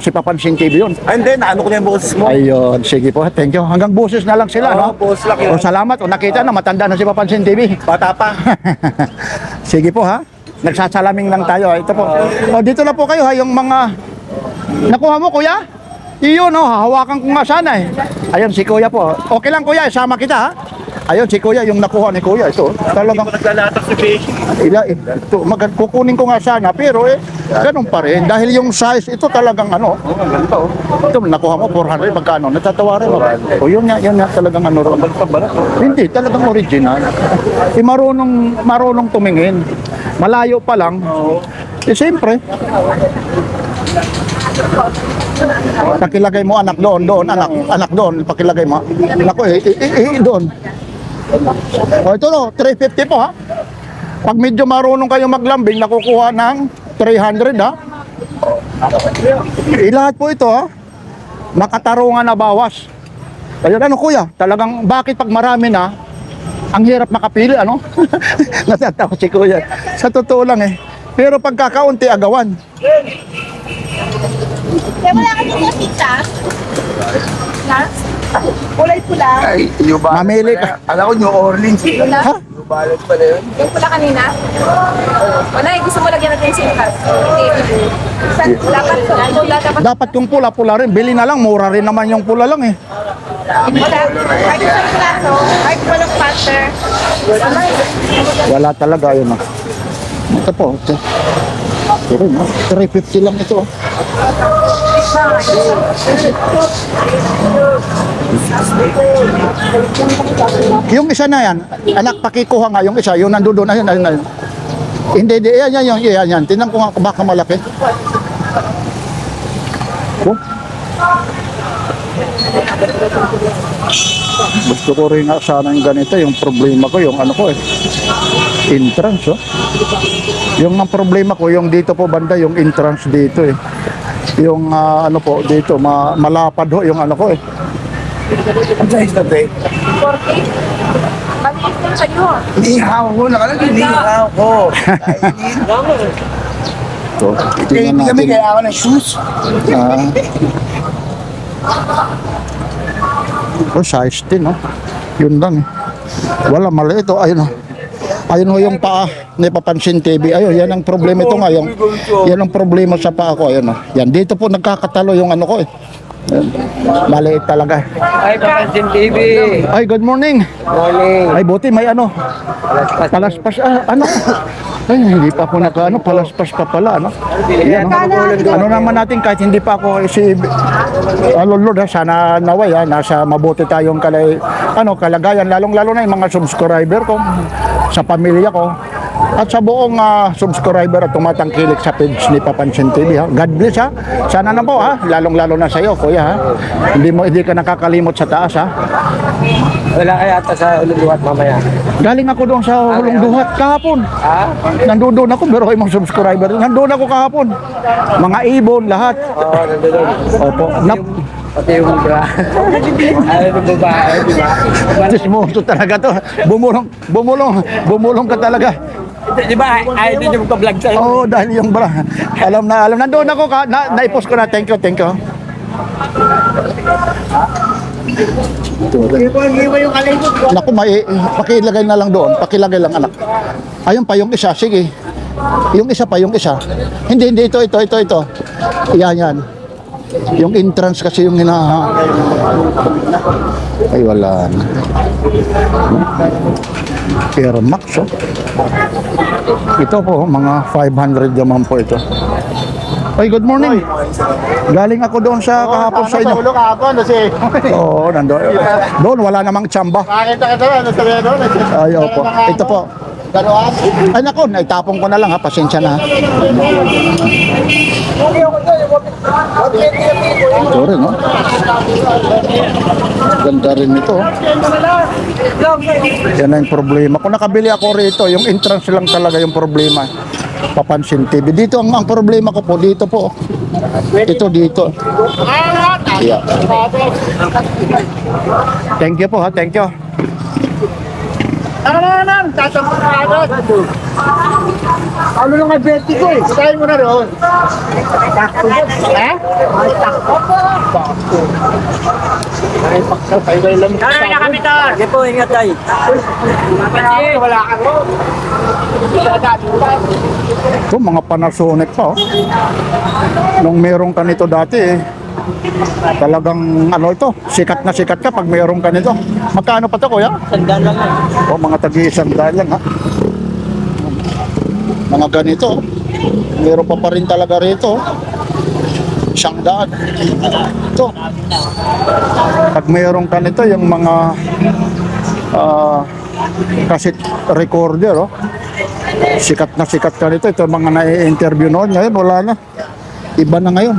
A: si Papansin TV yun.
B: Ay, hindi, naano ko na yung boses mo.
A: Ayun, sige po, thank you. Hanggang boses na lang sila, no?
B: Boses lang yun.
A: O, salamat. O, nakita na, matanda na si Papansin TV.
B: Bata pa.
A: Sige po, ha? Nagsasalaming lang tayo. Ito po. O, dito na po kayo, ha? Yung mga... Nakuha mo, kuya? Iyon, no? Hahawakan ko nga sana, eh. Ayun, si kuya po. Okay lang, kuya. Isama kita, ha? Ayun, si kuya, yung nakuha ni kuya. Ito, talagang...
B: Naglalatak si Beshi.
A: Ito, kukunin ko nga sana, pero ganun pa rin. Dahil yung size, ito talagang ano. Ito, nakuha mo, 400, magkano? Natatawarin mo. O yun nga talagang ano ron. Hindi, talagang original. Marunong tumingin. Malayo pa lang. Siyempre. Pakilagay mo anak doon, anak doon, pakilagay mo. Nako, doon. O ito no, 350 po ha. Pag medyo marunong kayo maglambing, nakukuha ng 300 ha. Lahat po ito ha. Makatarungan na bawas. Ayun ano kuya, talagang bakit pag marami na, ang hirap makapili ano? Natatawa si kuya. Sa totoo lang eh. Pero pagkakaunti agawan.
C: Kaya wala ka dito pizza? Kulay pula.
B: Ay, New Balance.
A: Mamili
B: pala.
A: ka.
B: Alam ko, New Orleans.
A: Ha?
B: New Balance pala yun.
C: Yung pula kanina? Wala, gusto mo lagyan natin yung sinikas. Dapat
A: Dapat yung pula-pula rin. Bili na lang, mura rin naman yung pula lang eh.
C: wala. Kahit isang plato, kahit walang butter.
A: Wala talaga yun ah. Ito po. Pero 350 lang ito. Yung isa na yan, anak pakikuha nga yung isa, yung nandoon, ayun. Hindi, yan. Tingnan ko nga baka malaki. Oh. Gusto ko rin nga sana yung ganito, yung problema ko, yung ano ko eh. Entrance, oh. Yung ang problema ko, yung dito po banda, yung entrance dito eh. Yung ano po, dito, malapad ho, yung ano ko eh.
B: Ang size na tayo.
C: 40? Maliit lang sa'yo.
B: Nihaw ko, nakalagay. Nihaw ko.
A: So,
B: Hindi
A: tingnan
B: kami
A: natin.
B: kailangan ng shoes.
A: Oh, size din, no? Yun lang eh. Wala, mali ito. Ayun, oh. Ayun ho yung paa ni Papansin TV. Ayun, yan ang problema ito nga. Yan ang problema sa paa ko. Ayun, oh. Yan, dito po nagkakatalo yung ano ko eh. Yan. Maliit talaga.
D: Ay, Papansin TV.
A: Ay, good morning.
D: Morning.
A: Ay, buti may ano. Palaspas. Ano? Ay, hindi pa ako palaspas pa pala, ano? Yan, ano naman natin kahit hindi pa ako Lord, sana naway, nasa mabuti tayong kalagayan, lalong-lalo na yung mga subscriber ko, sa pamilya ko, at sa buong subscriber at tumatangkilik sa page ni Papansin TV. Ha? God bless ha. Sana na po ha, lalong-lalo na sa iyo, kuya ha. Hindi ka nakakalimot sa taas ha.
D: Wala kaya ata sa ululuwat mamaya.
A: Galing ako doon sa Hulong Duhat kahapon.
D: Ha?
A: Nandoon ako, pero yung mga subscriber, nandoon ako kahapon. Mga ibon, lahat.
D: Oo, nandun.
A: Opo.
D: Pati yung bra. Ano yung babae, di ba?
A: Tismoso talaga to. Bumulong ka talaga.
D: Di ba, ayaw din yung vlog sa'yo.
A: Oo, dahil yung bra. Alam. Nandoon ako, naipost ko na. Thank you. Naku, pakilagay na lang doon. Pakilagay lang, anak. Ayun pa, yung isa. Sige. Yung isa. Hindi, ito. Yan. Yung entrance kasi yung ay, wala na. Air Max, oh. Ito po, mga 500 naman po ito. Ay, good morning. Galing ako doon sa kahapon sa inyo.
B: Ulo kahapon, kasi.
A: Oo, nandoon. Doon, wala namang tsamba.
B: Nakita ka doon.
A: Ay, opo. Ito po.
B: Ganoan?
A: Ay, naku, naitapon ko na lang ha. Pasensya na ha. Ito rin, no? Ganda rin ito. Yan na yung problema. Kung nakabili ako rito, yung entrance lang talaga yung problema. Papansin TV. Dito ang problema ko po, dito po. Ito dito. Yeah. Thank you po ha, thank you. Ano lang ang beti ko eh. Sakayin mo na roon. Ha? Ay, paksasayway lang.
D: Sige po, ingat tayo.
A: Wala ka roon. Ito, mga Panasonic pa, oh. Nung meron ka nito dati, eh, talagang ano ito, sikat na sikat ka pag meron ka nito. Magkano pa to, kuya?
D: Sandaan lang yan.
A: O, mga tagi-100 lang, ha? Mga ganito, meron pa rin talaga rito. 100. Ito. Pag meron ka nito, yung mga cassette recorder, oh. Sikat na sikat ka nito. Ito mga na-interview noon. Ngayon, wala na. Iba na ngayon.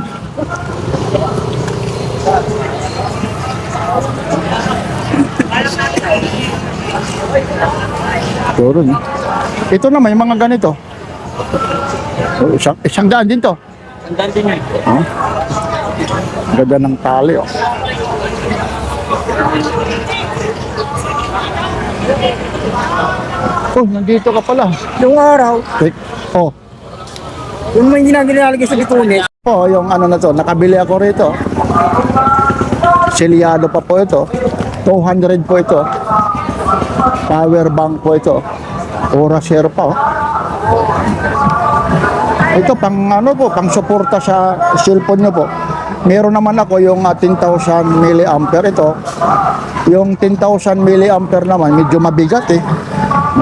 A: Puro, no? Ito na, may mga ganito. Oh, isang daan din to.
D: Sandaan din yan.
A: Huh? Ganda ng tali, oh. Oh, nandito ka pala.
D: Yung araw,
A: Oh,
D: yung may ginaglalagay sa bitunes,
A: oh, yung ano na to, nakabili ako rito. Selyado pa po ito. 200 po ito. Power bank po ito. Oraser pa, oh. Ito pang ano po, pang suporta sa cellphone nyo po. Meron naman ako yung 10,000 mAh ito. Yung 10,000 mAh naman medyo mabigat eh.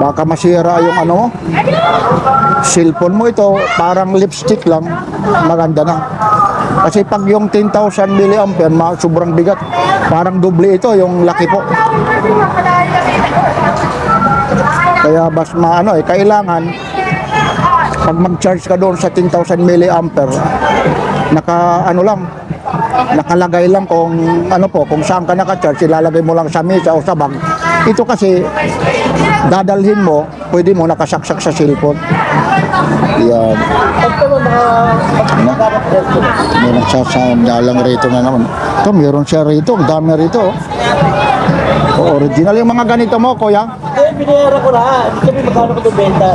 A: Baka masira yung ano mo. Cellphone mo ito, parang lipstick lang, maganda na. Kasi pag yung 10,000 mAh, sobrang bigat. Parang doble ito, yung laki po. Kaya bas maano eh, kailangan pag mag-charge ka doon sa 10,000 mAh, naka ano lang, nakalagay lang kung ano po, kung saan ka naka-charge, ilalagay mo lang sa mesa o sa bag. Ito kasi dadalhin mo, pwede mo nakasaksak sa cellphone. Yan. May nagsasound lang rito na naman. Ito, meron siya rito, ang dami rito. Oh, original yung mga ganito mo, kuya.
D: binayara ko na. Hindi kami magkano ko ito benta.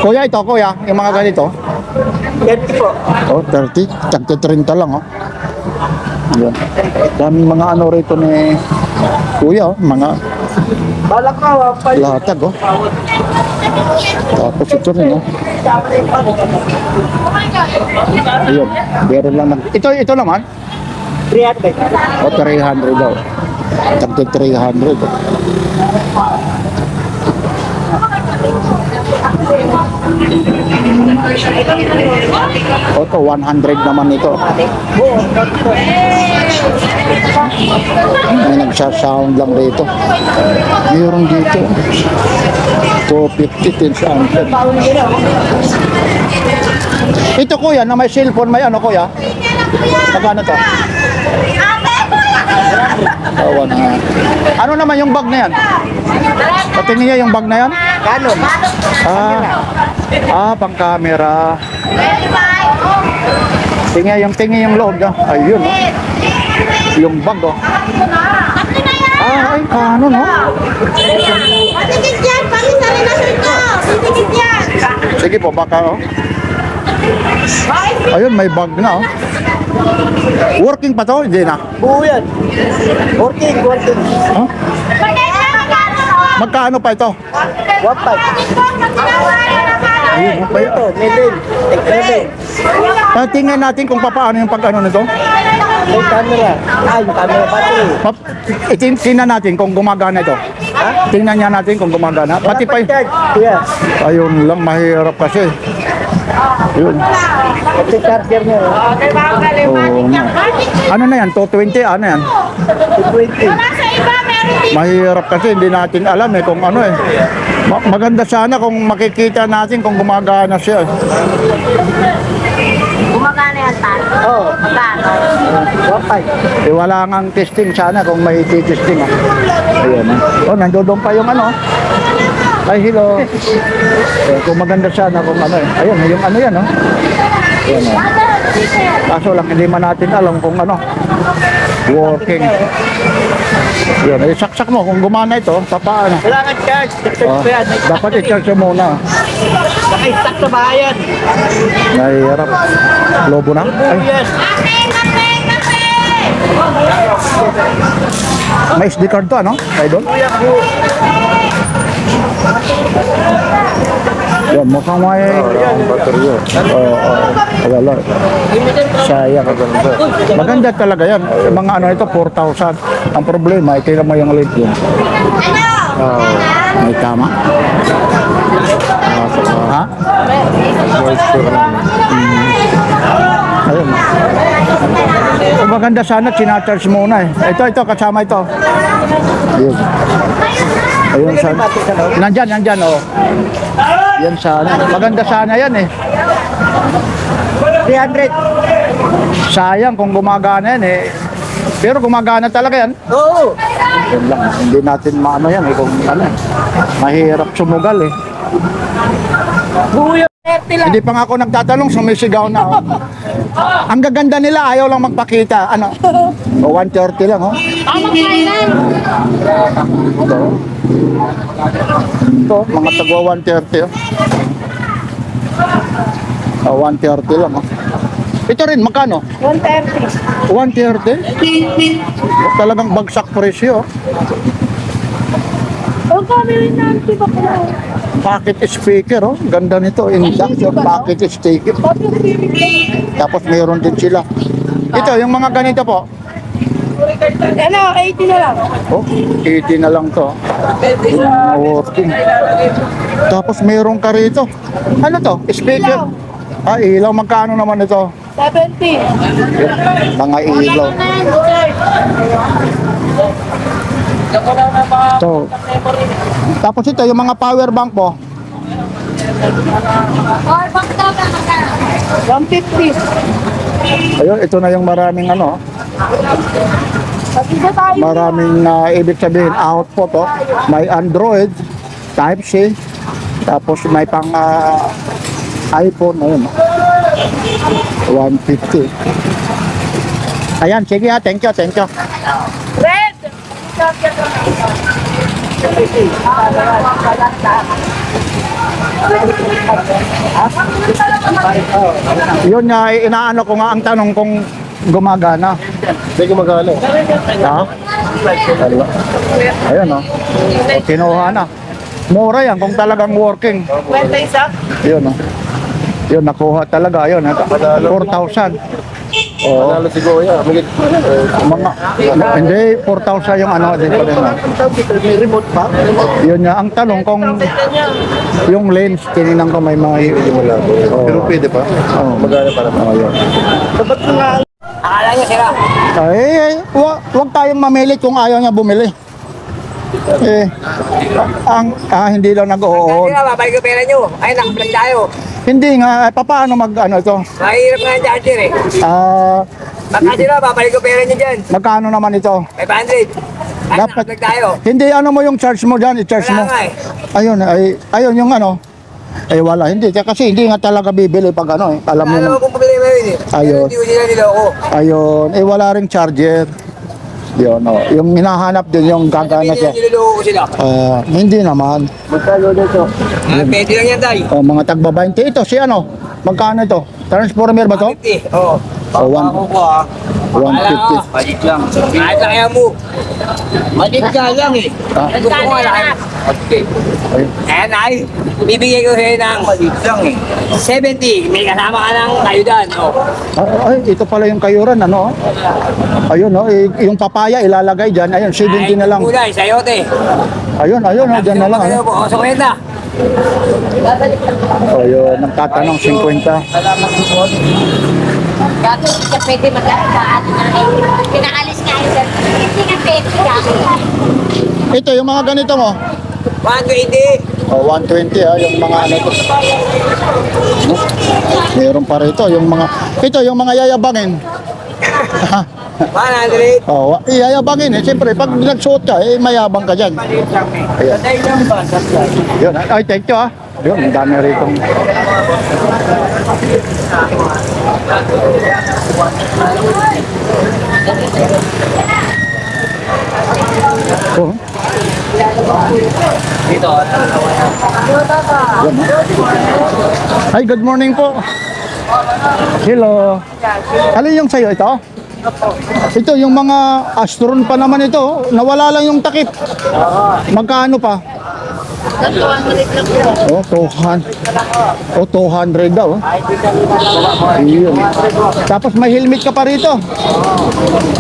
A: Kuya, ito, kuya, yung mga ganito.
D: 30 po.
A: Oh, 30. Tagti 30 lang, oh. Yan. Daming mga ano rito ni kuya, oh. Mga
D: Balak ka,
A: latag, oh. Tapos ito rin, oh. Ayun, meron lang. Ito naman.
D: 300.
A: O, 300 daw. Tagti 300. Oh. O, ito, 100 naman ito. May nagsasound lang dito. Meron dito. 250 tin sa ampere. Ito kuya, na may cellphone, may ano kuya? Magkano to? Oh, ano naman yung bag na yan? Patingin niya yung bag na yan?
D: Canon.
A: Pang camera. Tingin yung loob na. Ayun, oh. Yung bag, oh. Ay, Canon, oh.
C: Patigit yan! Pakisali na sito! Patigit yan!
A: Sige po, baka, oh. Ayun, may bag na, oh. Working pa to? Hindi na.
D: Buo yan. 14.
A: Huh? Magkano pa ito?
D: 1.5.
A: Ayun, oh,
D: Ito, Medel.
A: tingnan natin kung paano yung pag-ano nito.
D: May camera. Yung camera battery.
A: Tingnan natin kung gumagana ito. Tingnan niya natin kung gumagana. Pati pa
D: charge. Kuya.
A: ayun lang, mahirap kasi. Yun.
D: Ito charger niya.
A: Oo nga. Ano na yan? 220? Ano yan?
D: 220.
C: Sa iba, meron din.
A: Mahirap kasi hindi natin alam eh kung ano eh. Maganda sana kung makikita natin kung gumagana siya.
C: Gumagana yan, Tan.
D: Oo.
C: Magkano?
D: 1.5.
A: Eh wala ngang testing sana kung may testing ah. Ayun ah. Oh, nandoon pa yung ano. Ay, hello. Kung maganda sana kung ano eh. Ayun, yung ano yan oh. Ayun oh. Kaso lang hindi man natin alam kung ano. Working. Yun, saksak mo. Kung gumana ito, papaano?
D: Kailangan charge.
A: Oh, dapat i-charge mo muna.
D: Naka-stack sa bahay yan.
A: Nahihirap. Lobo na? Ay,
D: Yes.
C: Kape, kape, kape!
A: may SD card to, ano? Idol? Yan, mukhang may... Wala. Sayang. Maganda talaga yan. Yung mga ano ito, 4,000. Ang problema, tingnan mo yung late yun.
C: Ano?
A: May tama? Ha? Ayun. Kung maganda sana, sinacharge muna eh. Ito, kasama ito. Ayun. Ayun, sana. Nandyan, oh. Yan sana. Maganda sana yan eh.
D: 300.
A: Sayang kung gumagana yan eh. Pero gumagana talaga yan.
D: Oo.
A: Yun lang. Hindi natin maano yan eh. Kung ano eh. Mahirap sumugal eh.
D: Buyo. 30 lang.
A: Hindi pa nga ako nagtatanong, sumisigaw na. Oh. Ang gaganda nila, ayaw lang magpakita. Ano? O 130 lang, oh.
C: Ano kailan?
A: Ito, mga tagwa 130, oh. 130 lang, oh. Ito rin, magkano?
C: 130.
A: 130? Talagang bagsak presyo, oh.
C: Huwag kami rin na ba ko?
A: Pocket speaker, oh. Ganda nito. Induction pocket speaker. Tapos mayroon din sila. Ito, yung mga ganito po.
C: Ano, 80 na lang.
A: Oh, 80 na lang to. Yung mga working. Tapos mayroon ka rito. Ano to? Speaker? Ah, ilaw. Magkano naman ito?
C: 70.
A: Mga ilaw. So, tapos ito, yung mga power bank po.
C: Or back daw na magkano?
D: 150.
A: Ayun, ito na yung maraming ano.
C: Pati ba tayo?
A: Maraming ibig sabihin output, oh. May Android, Type-C, tapos may pang iPhone, ayun, oh. 150. Ayan, sige ha, thank you.
C: Red!
A: Yun nga, inaano ko nga ang tanong kung gumagana.
B: Hindi gumagana.
A: Ha? Ayun, oh. O, kinuha na. Mura yan kung talagang working.
D: Kwenta isa.
A: Yun, oh. Yun, nakuha talaga. Yun, 4,000. Oo.
B: Panalo si Goya.
A: Mga, hindi, 4,000 yung ano din pala na.
B: May remote pa?
A: Yun nga, ang tanong kung yung lens, tininan ko may mga...
B: Pero pwede pa?
A: Oo.
B: Magana para pa.
A: Yun.
D: Dapat nga. Akala niya sila.
A: Wag tayong mamilit kung ayaw niya bumili. Hindi lang nag-oo.
D: Kaya babalik ko pera nyo. Ay, nakablog tayo.
A: Hindi nga, paano mag-ano ito?
D: Mahirap nga yung charger eh. Baka sila, babalik ko pera nyo dyan.
A: Magkano naman ito?
D: 500. Ay,
A: Dapat-
D: nakablog tayo.
A: Hindi, ano mo yung charge mo dyan, i-charge mo.
D: Wala nga eh.
A: Ayun yung ano. Wala, hindi. Kasi hindi nga talaga bibili pag ano eh. Alam mo
D: Alam
A: na.
D: mo kung pabili mo yun eh.
A: Ayun.
D: Pero hindi ko sila niloko.
A: Ayun, wala ring charger. Yun, oh. Yung hinahanap din yung gagana
D: Hindi
A: siya.
D: nila niloko ko sila.
A: Hindi naman.
B: Magkano dito?
D: Pwede lang yan tayo.
A: Mga tagba 20. Ito, si ano? Magkano ito? Transformer ba to?
D: 50. Oo.
A: Oh,
D: Ako ko ah.
A: 150.
D: Balik lang. Kahit lang kaya mo. Malit ka lang eh.
A: Ah.
D: Gusto ko nga lang. Okay.
A: Ayun.
D: Ayan ay, bibigay ko sa'yo ng malit lang eh. 70. May kasama ka ng kayudan. Oh.
A: Ay, ito pala yung kayuran, ano? Ayun, oh. Yung papaya ilalagay dyan. Ayun, 70 na lang.
D: Kulay, sayote.
A: Ayun, oh. Dyan na lang.
D: Ano
A: Ano?
D: po? O, sa kwenta.
A: Ayun, nagtatanong 50.
C: Dati hindi ka pwede mag-aataan na pinaalis nga yun. Hindi ka pwede ka.
A: Ito, yung mga ganito mo.
D: 120.
A: 120 yung mga ano to. Meron pa rito, yung mga, ito, yung mga yayabangin.
D: 100.
A: Yayabangin siyempre, pag nagsuot ka, mayabang ka dyan. Ayan. Yun, ay, thank you Yun, ang dami rito.
D: Dito.
A: Hi, good morning po. Hello. Alin yung sa'yo ito? Ito, yung mga Astron pa naman ito. Nawala lang yung takip. Magkano pa? Oh, 200. Oh, 200 daw. Ayun. Tapos may helmet ka pa rito.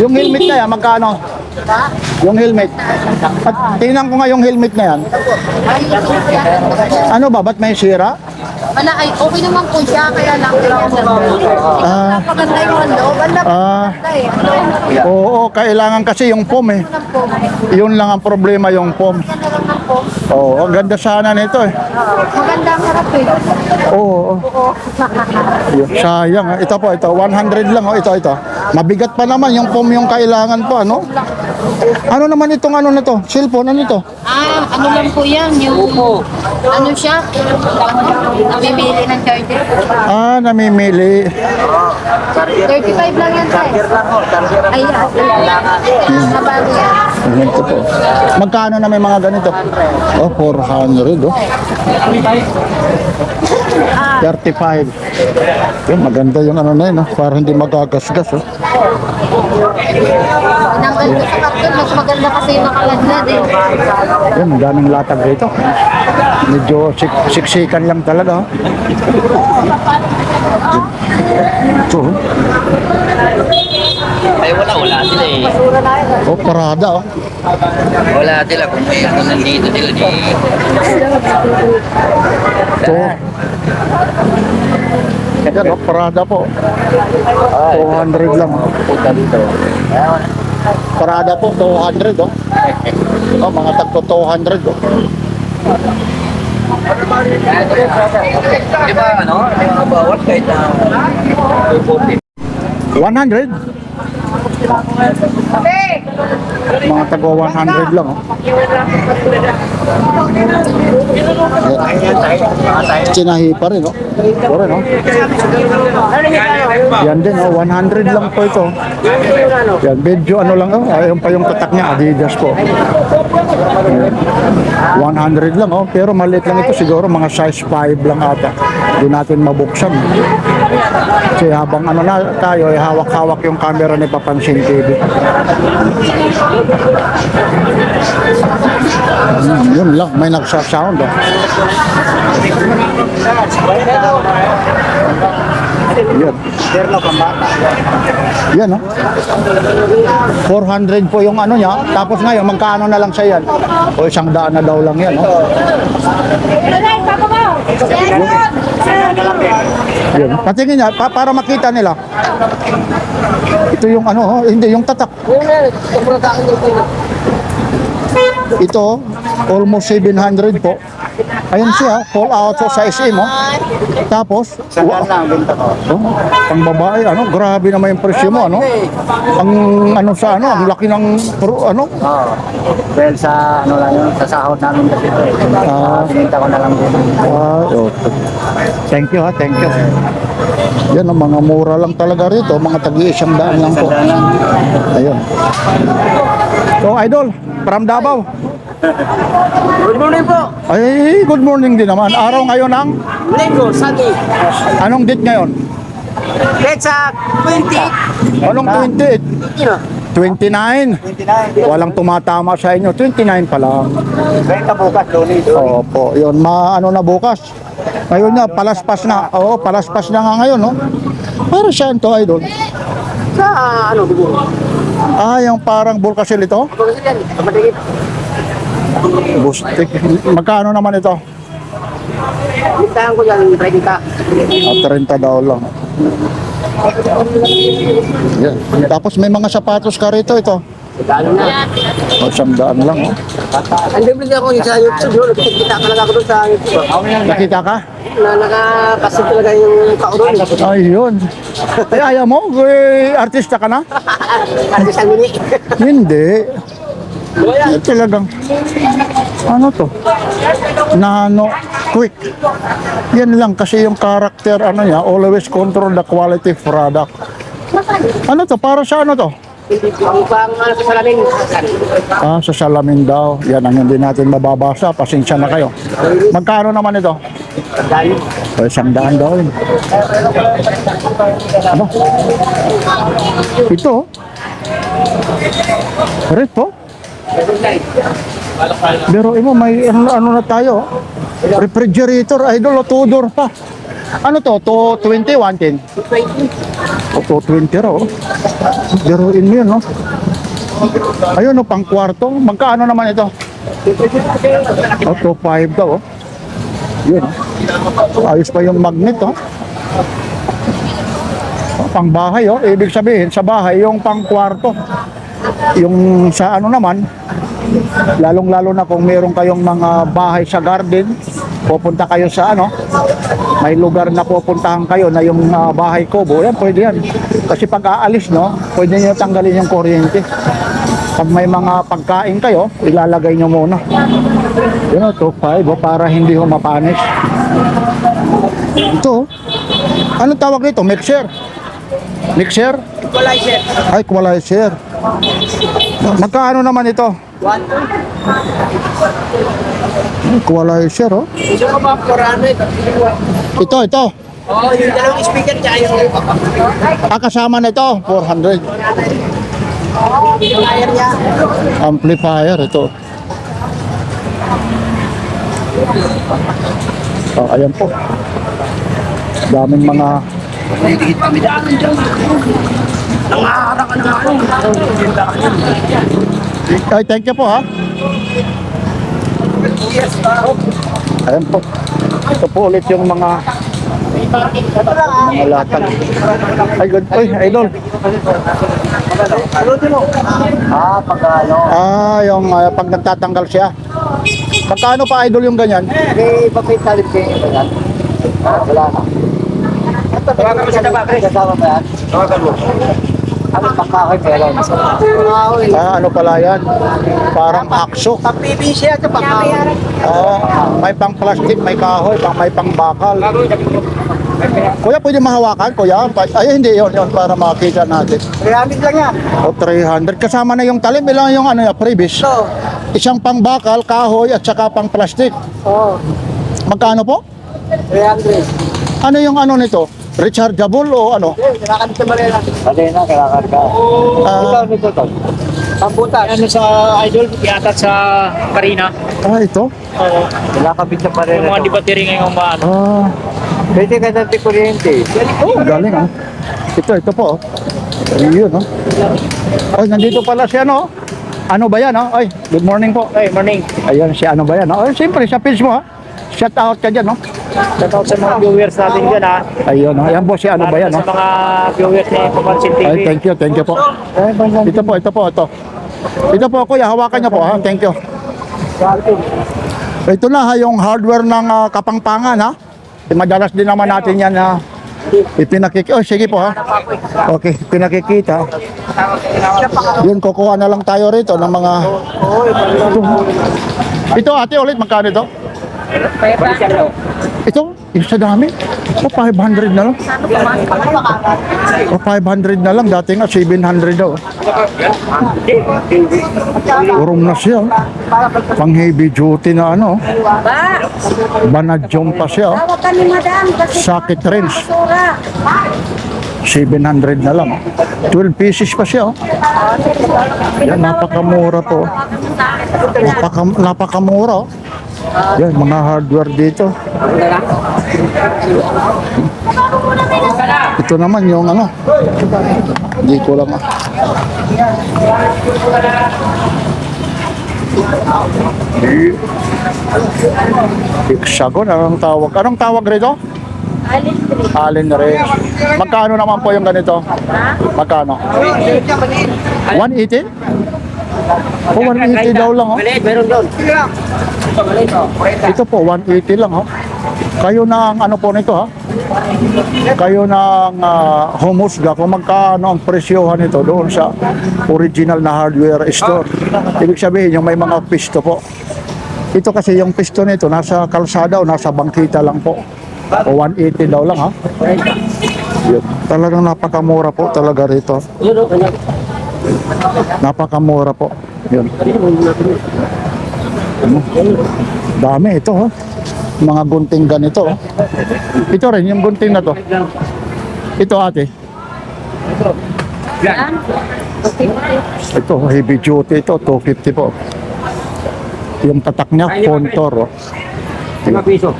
A: Yung helmet na yan, magkano? Yung helmet. At tingnan ko nga yung helmet na yan. Ano ba? Ba't may sira?
C: Wala, ay, okay naman po siya, kaya lang
A: Ah.
C: napaganda yung ano, wala
A: Ah,
C: eh.
A: oo, kailangan kasi yung foam eh. Yun lang ang problema, yung foam. Oo, ang ganda sana nito eh.
C: Maganda ang harap eh.
A: Oo. Yun, sayang. Ito po, ito. 100 lang. Oh. Ito. Mabigat pa naman yung foam yung kailangan po. Ano? Ano naman itong ano na to? Cellphone, ano ito?
C: Ano lang po yan, yung, ano siya, namimili ng charger.
A: Ah, namimili.
C: 35 lang yan, sir. Ay, nabago yan.
A: Ganito po. Magkano na may mga ganito? Oh, 400. Oh. 35. Yun, maganda yung ano na yun. Oh. Para hindi magagasgas. Oh.
C: Tinanggal ko sa karton, mas maganda kasi yung nakaladlad eh.
A: Yan, ang daming latag rito. Medyo siksikan lang talaga. Oh. Ito. Oh.
D: Ay, wala sila eh.
A: Oh, parada. Oh.
D: Wala sila kung may nandito sila di.
A: Ito. Yan, oh, parada po. 200 lang. Oh. Parada po, 200. Oh. Oh, mga tagpo 200. Oh.
D: Di ba ano? Bawat kahit na
A: 100? Mga tago 100 lang. Oh. Sinahi pa rin. Oh. Ito rin, oh. Yan din. Oh. 100 lang po ito. Yan, medyo ano lang. Oh. Ayun pa yung tatak niya. Adidas po. 100 lang. Oh. Pero maliit lang ito. Siguro mga size 5 lang ata. Hindi natin mabuksan. Kasi habang ano na tayo, hawak-hawak yung camera ni Papansin TV. Yun lang, may nagsasound. Oh. Yan. Yan, oh. 400 po yung ano niya. Tapos ngayon, magkano na lang siya yan? O 100 na daw lang yan, oh. Yan. Patingin niya, para makita nila. Ito yung ano, oh, hindi, yung tatak. Ito, almost 700 po. Ayun siya, fall out sa SM, oh. Tapos, oh, pang babae, ano, grabe naman yung presyo mo, ano. Ang ano sa ano, ang laki ng ano.
B: Well, sa ano lang yun, sa sahod namin kasi ito. Binita ko na lang din.
A: Okay. Thank you ha, thank you. Yan, ang mga mura lang talaga rito, mga tag-100 lang po. Ayun. So, idol, from Davao.
D: Good morning po.
A: Ay, good morning din naman. Araw ngayon ang,
D: Linggo, Sunday.
A: anong date ngayon?
D: Petsa 20.
A: Anong 28? 29. Walang tumatama sa inyo. 29 pa lang.
B: Benta bukas, Loni.
A: Opo, yun. Ano na bukas? Ngayon na, palaspas na. Oo, palaspas na nga ngayon, no? Para saan to, idol?
B: Sa ano, dugo?
A: Ah, yung parang bulkasil ito?
B: Bukas yan, matigit.
A: Bustik. Magkano naman ito?
B: Listahan ko yan, 30 ka.
A: 30 daw lang. Yan. Tapos may mga sapatos ka rito, ito.
B: Dalo na.
A: O, 100 lang, oh.
B: Hindi mo ako sa YouTube, nakikita ka lang ako doon sa YouTube.
A: Nakita ka?
B: Na nakapasok talaga yung kauron.
A: Ay, yun. Ay, ayaw mo? Artista ka na?
B: Kasi sa mini.
A: Hindi. Talagang, ano to? Nano quick. Yan lang kasi yung character, ano niya, always control the quality product. Ano to? Para sa ano to?
D: Ang pang sa salamin.
A: Sa salamin daw. Yan ang hindi natin mababasa. Pasensya na kayo. Magkano naman ito? O, 100 daw yun. Ano? Ito? Red po? Pero mo may ano na tayo? Refrigerator, idol, o Tudor pa. Ano to? 220, 110? O 220 raw. Biruin mo yun, no? Ayun, no, pang kwarto. Magkano naman ito? O, 2.5 daw, oh. Yun, oh. Ayos pa yung magnet, oh. Oh, pang bahay, oh. Ibig sabihin, sa bahay, yung pang kwarto. Yung sa ano naman, lalong-lalo na kung meron kayong mga bahay sa garden, pupunta kayo sa ano, may lugar na pupuntahan kayo na yung bahay kubo, yan, pwede yan. Kasi pag aalis, no, pwede nyo tanggalin yung kuryente. Pag may mga pagkain kayo, ilalagay nyo muna. Yun, 2.5, oh, para hindi ho mapanis. Ito, anong tawag nito? Mixer? Mixer?
D: Equalizer.
A: Ay, equalizer. Magkano naman ito?
D: 1.
A: Equalizer, oh.
D: Gusto mo ba 400?
A: Ito.
D: Oo, yung dalawang speaker tsaka yung
A: Kasama na ito, 400.
D: wire niya.
A: Amplifier, ito. Oh, ayan po. Daming mga...
D: Higit kami daan dyan. Nangaharap ka na ako.
A: Ay, thank you po, ha.
D: Yes,
A: Ayan po. Ito po ulit yung mga latag. Ay, good. Ay, idol.
B: Pagkano?
A: Yung pag nagtatanggal siya. Magkano pa, idol, yung ganyan?
B: May papitalit kayo ba yan? Wala na.
D: Tawagan mo sa tabak.
B: Kasama ba yan? Tawagan mo. Ano pangkahoy meron? Pangkahoy.
A: Ano pala yan? Parang akso.
D: Pag PVC ito, pangkahoy.
A: May pang plastic, may kahoy, may pang bakal. Kuya, pwede mahawakan, kuya? Ay, hindi, yun, para makita natin.
D: 300 lang yan.
A: O, 300. Kasama na yung talim. Ilang yung ano, previous?
D: So,
A: Isang pang bakal, kahoy, at saka pang plastic.
D: oo.
A: Magkano po?
D: 300.
A: Ano yung ano nito? Rechargeable o ano?
D: Kinakabit sa balena.
B: Balena, kakakarga. Ito, ito.
D: Pambutas.
E: Ano sa idol, yata sa Karina.
A: Ito?
E: Oo.
B: Kinakabit sa balena.
E: Yung mga di battery ngayong maano.
B: Pwede ka natin kuryente.
A: Galing, ah. Ito po. Yun, oh. Ay, nandito pala si ano. Ano ba yan, oh? Ay, good morning po.
E: Hey, morning.
A: Ayan, si ano ba yan, oh? Ay, siyempre, sa page mo, ha? Shout out ka dyan, no?
E: Shout out sa mga viewers natin dyan, ha.
A: Ayun, oh. Ayan po si ano ba yan,
E: Sa
A: no?
E: mga viewers ni Papansin TV.
A: Ay, thank you po. Ito po. Ito po, kuya, hawakan niyo po, ha? Thank you. Ito na, ha, yung hardware ng Kapangpangan, ha? Madalas din naman natin yan, ha? Oh, sige po, ha? Okay, pinakikita. Yun, kukuha na lang tayo rito ng mga... Ito, ate, ulit, magkano ito? Ito, yung sa dami. 500 na lang. 500 na lang. Dati nga 700 daw. Urong na siya. Pang heavy duty na ano. Banadyong pa siya.
C: Tawag ka ni madam kasi
A: Sakit range.
C: basura.
A: 700 na lang. 12 pieces pa siya. Yan, napakamura po. Napakamura. Yan, mga hardware dito. Ito naman yung ano. Hindi ko lang. Hexagon, anong tawag? Anong tawag rito? Allen Reyes. Magkano naman po yung ganito? Magkano? 180? O, 180 daw lang, oh.
D: Maliit, meron doon.
A: Ito po, 180 lang, oh. Kayo na ang ano po nito, ha? Kayo na ang humusga kung magkano ang presyohan nito doon sa original na hardware store. Ibig sabihin, yung may mga pisto po. Ito kasi yung pisto nito, nasa kalsada o nasa bangkita lang po. O 180 daw lang, ha? Yun. Talagang napakamura po talaga rito. Napakamura po. Yun. Ano? Dami ito, oh. Mga gunting ganito, oh. Ito rin, yung gunting na to. Ito, ate.
C: Yan.
A: Ito, heavy duty ito, 250 po. Yung tatak niya, contour, oh.
D: 5 piso.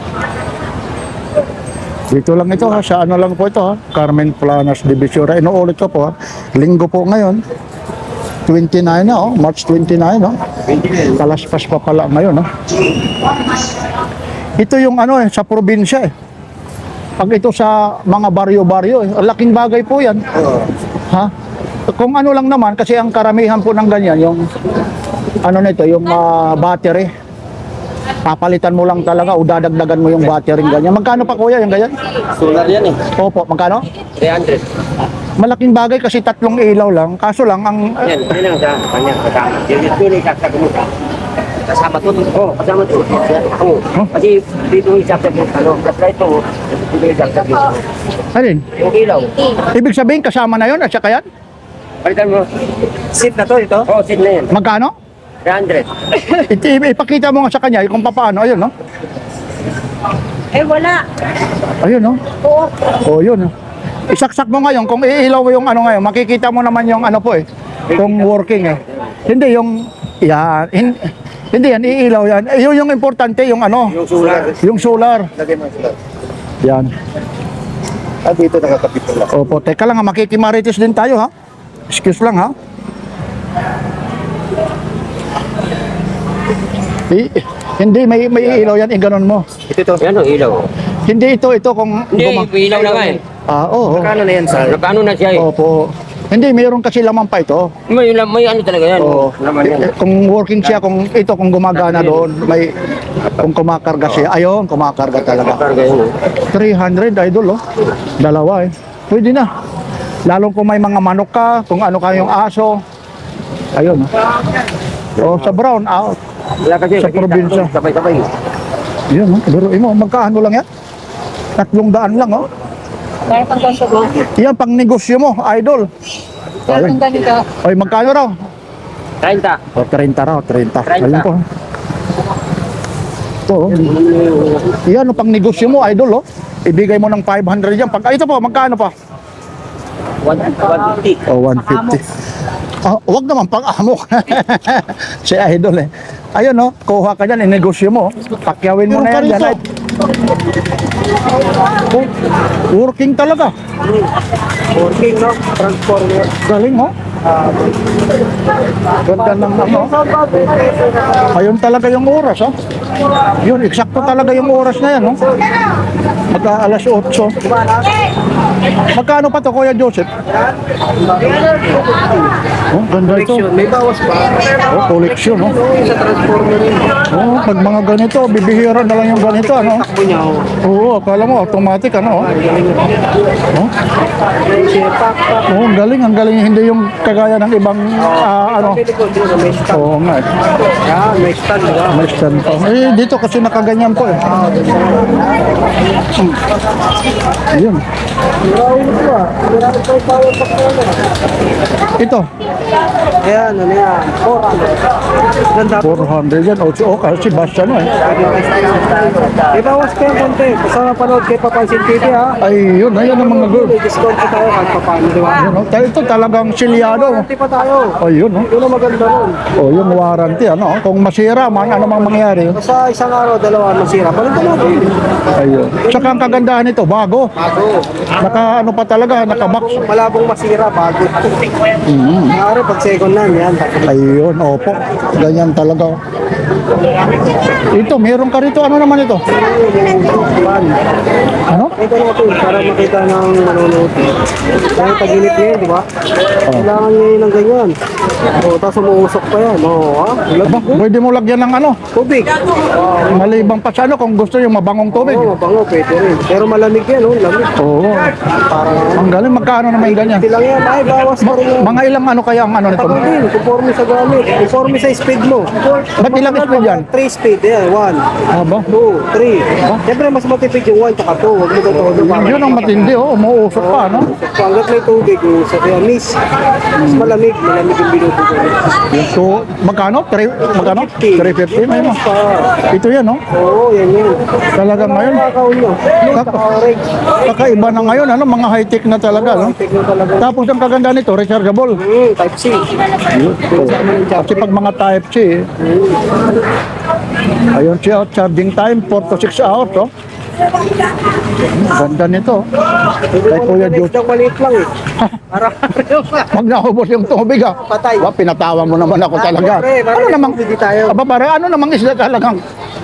A: Dito lang ito, ha. Sa ano lang po ito, ha. Carmen Planas Divisora. Inuulit ko po, ha. Linggo po ngayon. 29 na, oh. March 29, no? Kalaspas pa pala ngayon, no? Ito yung ano, sa probinsya, eh. Pag ito sa mga baryo-baryo, eh. Laking bagay po yan. Ha? Kung ano lang naman, kasi ang karamihan po ng ganyan, yung ano nito, yung battery. Papalitan mo lang talaga o dadagdagan mo yung battery ganyan. Magkano pa kuya yung ganyan?
D: Solar yan eh.
A: Opo, magkano?
D: 300.
A: Malaking bagay kasi tatlong ilaw lang. Kaso lang, ang
D: Yan lang sa kanya. Kasama. Yung tuloy kasama mo. Kasama to. Oo, kasama to. Oo. Kasi dito yung isap sa ano. Kasi ito, dito yung isap sa
A: alin?
D: yung ilaw.
A: Ibig sabihin kasama na yon at saka yan?
D: Palitan mo. Seat na to ito? Oo, seat na yan.
A: Magkano?
D: 300.
A: Ipakita mo nga sa kanya kung paano. Ayun, no?
C: Eh, wala.
A: Ayun, no?
C: Oo.
A: O, yun. Isaksak mo ngayon. Kung iilaw mo yung ano ngayon, makikita mo naman yung ano po eh. Kung working eh. Hindi yung, yan. Hindi yan, iilaw yan. Yun yung importante, yung ano.
D: Yung solar.
A: Yung solar.
B: Lagay mo sila.
A: Yan.
B: Dito nakakapit lang.
A: Opo, teka lang ha, makikimarites din tayo ha. Excuse lang ha. Hindi, may ilaw yan, ganon mo.
D: Ito. Yan o, ilaw.
A: Hindi ito kung...
D: Hindi, ilaw na nga eh.
A: Oo.
B: Kano na yan, sir?
D: Nagkano na siya eh.
A: Opo. Hindi, mayroon kasi laman pa ito.
D: May ano talaga yan.
A: Oo.
D: Laman yan.
A: Kung working siya, kung gumagana doon, kung kumakarga siya, ayun, kumakarga talaga.
D: Karga yun.
A: 300 idol oh. Dalawa eh. Pwede na. Lalong kung may mga manok ka, kung ano kayong aso. Ayun. Oh, sa brown out.
D: Wala kasi.
A: Sa probinsya.
D: Sabay-sabay.
A: Yun, oh. Biruin mo, magkaano lang yan? 300 lang oh.
C: Kaya pang ganito ba?
A: Yan, pang negosyo mo, idol.
C: Kaya pang ganito.
A: Oy, magkano raw?
D: 30.
A: O, 30 raw, 30. Ayun po. Ito, oh. Yan, oh, pang negosyo mo, idol, oh. Ibigay mo ng 500 yan. Ito po, magkano pa?
D: 150.
A: O, 150. Wag naman pang amok. Si idol eh. Ayun, no, kuha ka dyan, inegosyo mo. Pakyawin mo na yan dyan. Working talaga.
B: Working, no? Transformer.
A: Galing, oh. Ganda ng ano. Ayun talaga yung oras, oh. Yun, eksakto talaga yung oras na yan, oh. Magka alas 8. Magkano pa to, Kuya Joseph? Oh, ganda ito.
B: May bawas pa.
A: Oh, collection, oh.
B: Sa transformer yun.
A: Oh, pag mga ganito, bibihira na lang yung ganito, ano?
B: Takbo niya, oh.
A: Oo, akala mo, automatic, ano? Oh, oh, ang galing, hindi yung kagaya ng ibang, ano?
B: May stand.
A: Oo nga, eh.
B: Yan, may stand, diba?
A: May stand pa. Eh, dito kasi nakaganyan po, eh. Yun. Ito,
B: Ayan, ano yan? 400. Ganda.
A: 400 yan. Oh, kasi basta, no, eh.
B: May bawas pa yung konti. Basta napanood kay Papansin TV, ha?
A: Ay, yun, ayan ang mga good.
B: May discount pa tayo kahit paano, di ba?
A: Yun, oh. Ito talagang silyado.
B: Warranty pa tayo.
A: Oh, yun, oh.
B: Yun ang maganda nun.
A: Oh, yung warranty, ano? Kung masira man, ano mang mangyari.
B: Basta isang araw, dalawa masira. Balikan natin.
A: Ayun. Tsaka ang kagandahan nito, bago.
B: Bago.
A: Naka ano pa talaga, naka-box.
B: Malabong masira, bago. Maaari pag second hand, yan.
A: Ayun, opo. Ganyan talaga. Ito, meron ka rito. Ano naman ito? Ano?
B: Ito na ito, para makita ng manonood. Dahil pag-init niya, di ba? Kailangan niya yun ng ganyan. O, tapos umuusok pa yan. O, ha?
A: Aba, pwede mo lagyan ng ano?
B: Tubig.
A: Malibang pa sa ano kung gusto yung mabangong tubig.
B: Oo, mabango, pwede rin. Pero malamig yan, oh, lamig.
A: Oo,
B: Parang
A: Ang galing, magkano naman yung ganyan?
B: hindi lang yan, ay bawas pa rin yung
A: Mga ilang ano kaya ang ano nito?
B: Tagal din, conforme sa gamit, conforme sa speed mo.
A: Ba't ilang speed yan?
B: 3 speed, yan, 1,
A: Aba?
B: 2, 3. Siyempre mas matipid yung 1 tsaka 2, huwag mo todo.
A: Yun ang matindi, oh. Umuusok pa, no?
B: So hanggat may tubig, yung sa kaya miss, mas malamig yung binubugo.
A: So, magkano? Magkano? 350? May mo. Ito yan, no?
B: Oo, yan yun.
A: Talaga ngayon.
B: Kakao nyo, tsaka orange.
A: Kakaiba na ngayon, ano? Mga high-tech na talaga, no?
B: Tignan talaga.
A: Tapos ang kaganda nito, rechargeable.
B: Type C.
A: Kasi pag mga type C, ayun siya, charging time, 4 to 6 hours, oh. Ganda nito. Kay Kuya Diyos.
B: Isang maliit lang eh.
A: Pag naubos yung tubig, ah.
B: Patay.
A: Pinatawa mo naman ako talaga. Ano namang,
B: Hindi tayo.
A: aba pare, ano namang isla talagang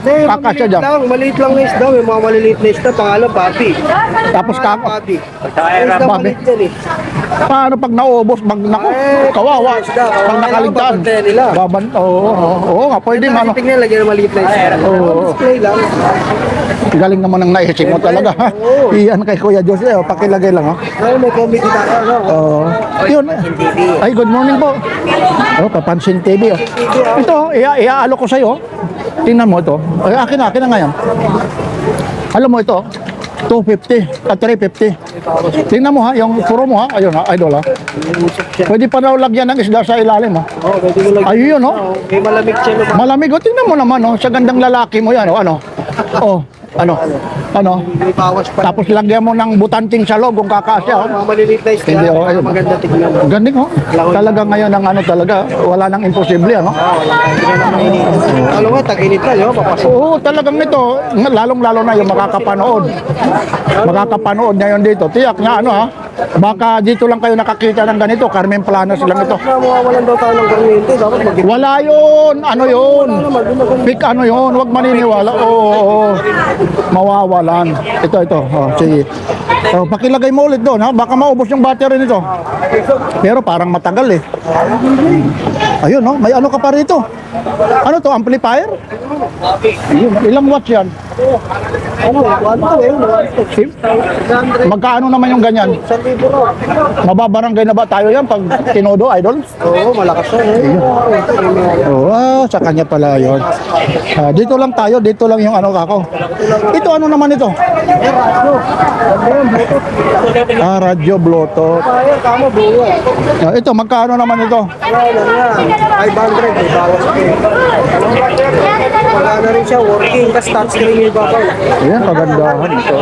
A: kakasya dyan?
B: Maliit lang na isda. May mga maliliit na isda. Pangalan, papi.
A: Tapos
B: Papi.
D: Pagkakaya
B: Isda
A: Papi.
B: maliit yan eh.
A: Paano pag naubos, naku, kawawa. Pag nakaligtaan.
B: Babantayan nila.
A: Oo nga, pwede
B: Kasi
A: ano.
B: tingnan, lagyan ng maliit na isda. Display lang.
A: Galing naman ang naisip mo talaga. Iyan kay Kuya Diyos, pakilagay lang, ha.
B: Ay, may comedy tayo. Ano?
A: Yun. Ay, good morning po. Papansin TV. Ito, iaalo ko sa'yo. Tingnan mo ito. Ay, akin na ngayon. Alam mo ito, 250 at 350. Tingnan mo ha, yung puro mo ha. Ayun ha, idol ha. Pwede pa raw lagyan ng isda sa ilalim ha.
B: Oo, pwede ko lagyan.
A: Ayun no.
B: May malamig siya. No?
A: Malamig o, tingnan mo naman no. Sa gandang lalaki mo yan o, ano. Ano.
B: May bawas pa.
A: Tapos lagyan mo ng butanting sa loob kung kakasya o.
B: Mga maliliit na isda.
A: Hindi, oh, ayun.
B: Maganda tignan.
A: Galing ho. Talaga ngayon ang ano talaga, wala nang imposible ano.
B: Ano nga, tag-init na, yun. Papasok.
A: Oo, talagang nito, lalong-lalo na yung makakapanood. Makakapanood ngayon dito. Tiyak nga ano ha. Baka dito lang kayo nakakita ng ganito, Carmen Planas lang ito.
B: Na mawawalan daw tayo ng kuryente. Dapat mag
A: Wala yun, ano yun. Pick ano yun, huwag maniniwala. Oo. Mawawalan. Ito. Oh, sige. Oh, pakilagay mo ulit doon ha. Baka maubos yung battery nito. Pero parang matagal eh. Ayun no, may ano ka pa rito. Ano to, amplifier? Ayun, ilang watts yan?
B: Ano, 1
A: Magkaano naman yung ganyan?
B: 1,000 raw.
A: Mababarangay na ba tayo yan pag tinodo, idol?
B: Oo, malakas siya.
A: Sa kanya pala yun. Dito lang tayo, dito lang yung ano kako. Ito ano naman ito? Radyo Bluetooth.
B: Kaya, tama, buo.
A: Ito, magkano naman ito?
B: Wala lang yan. 500, may bawas pa. Wala na rin siya, working. Tapos touchscreen yung babaw.
A: Ayan, kagandahan ito.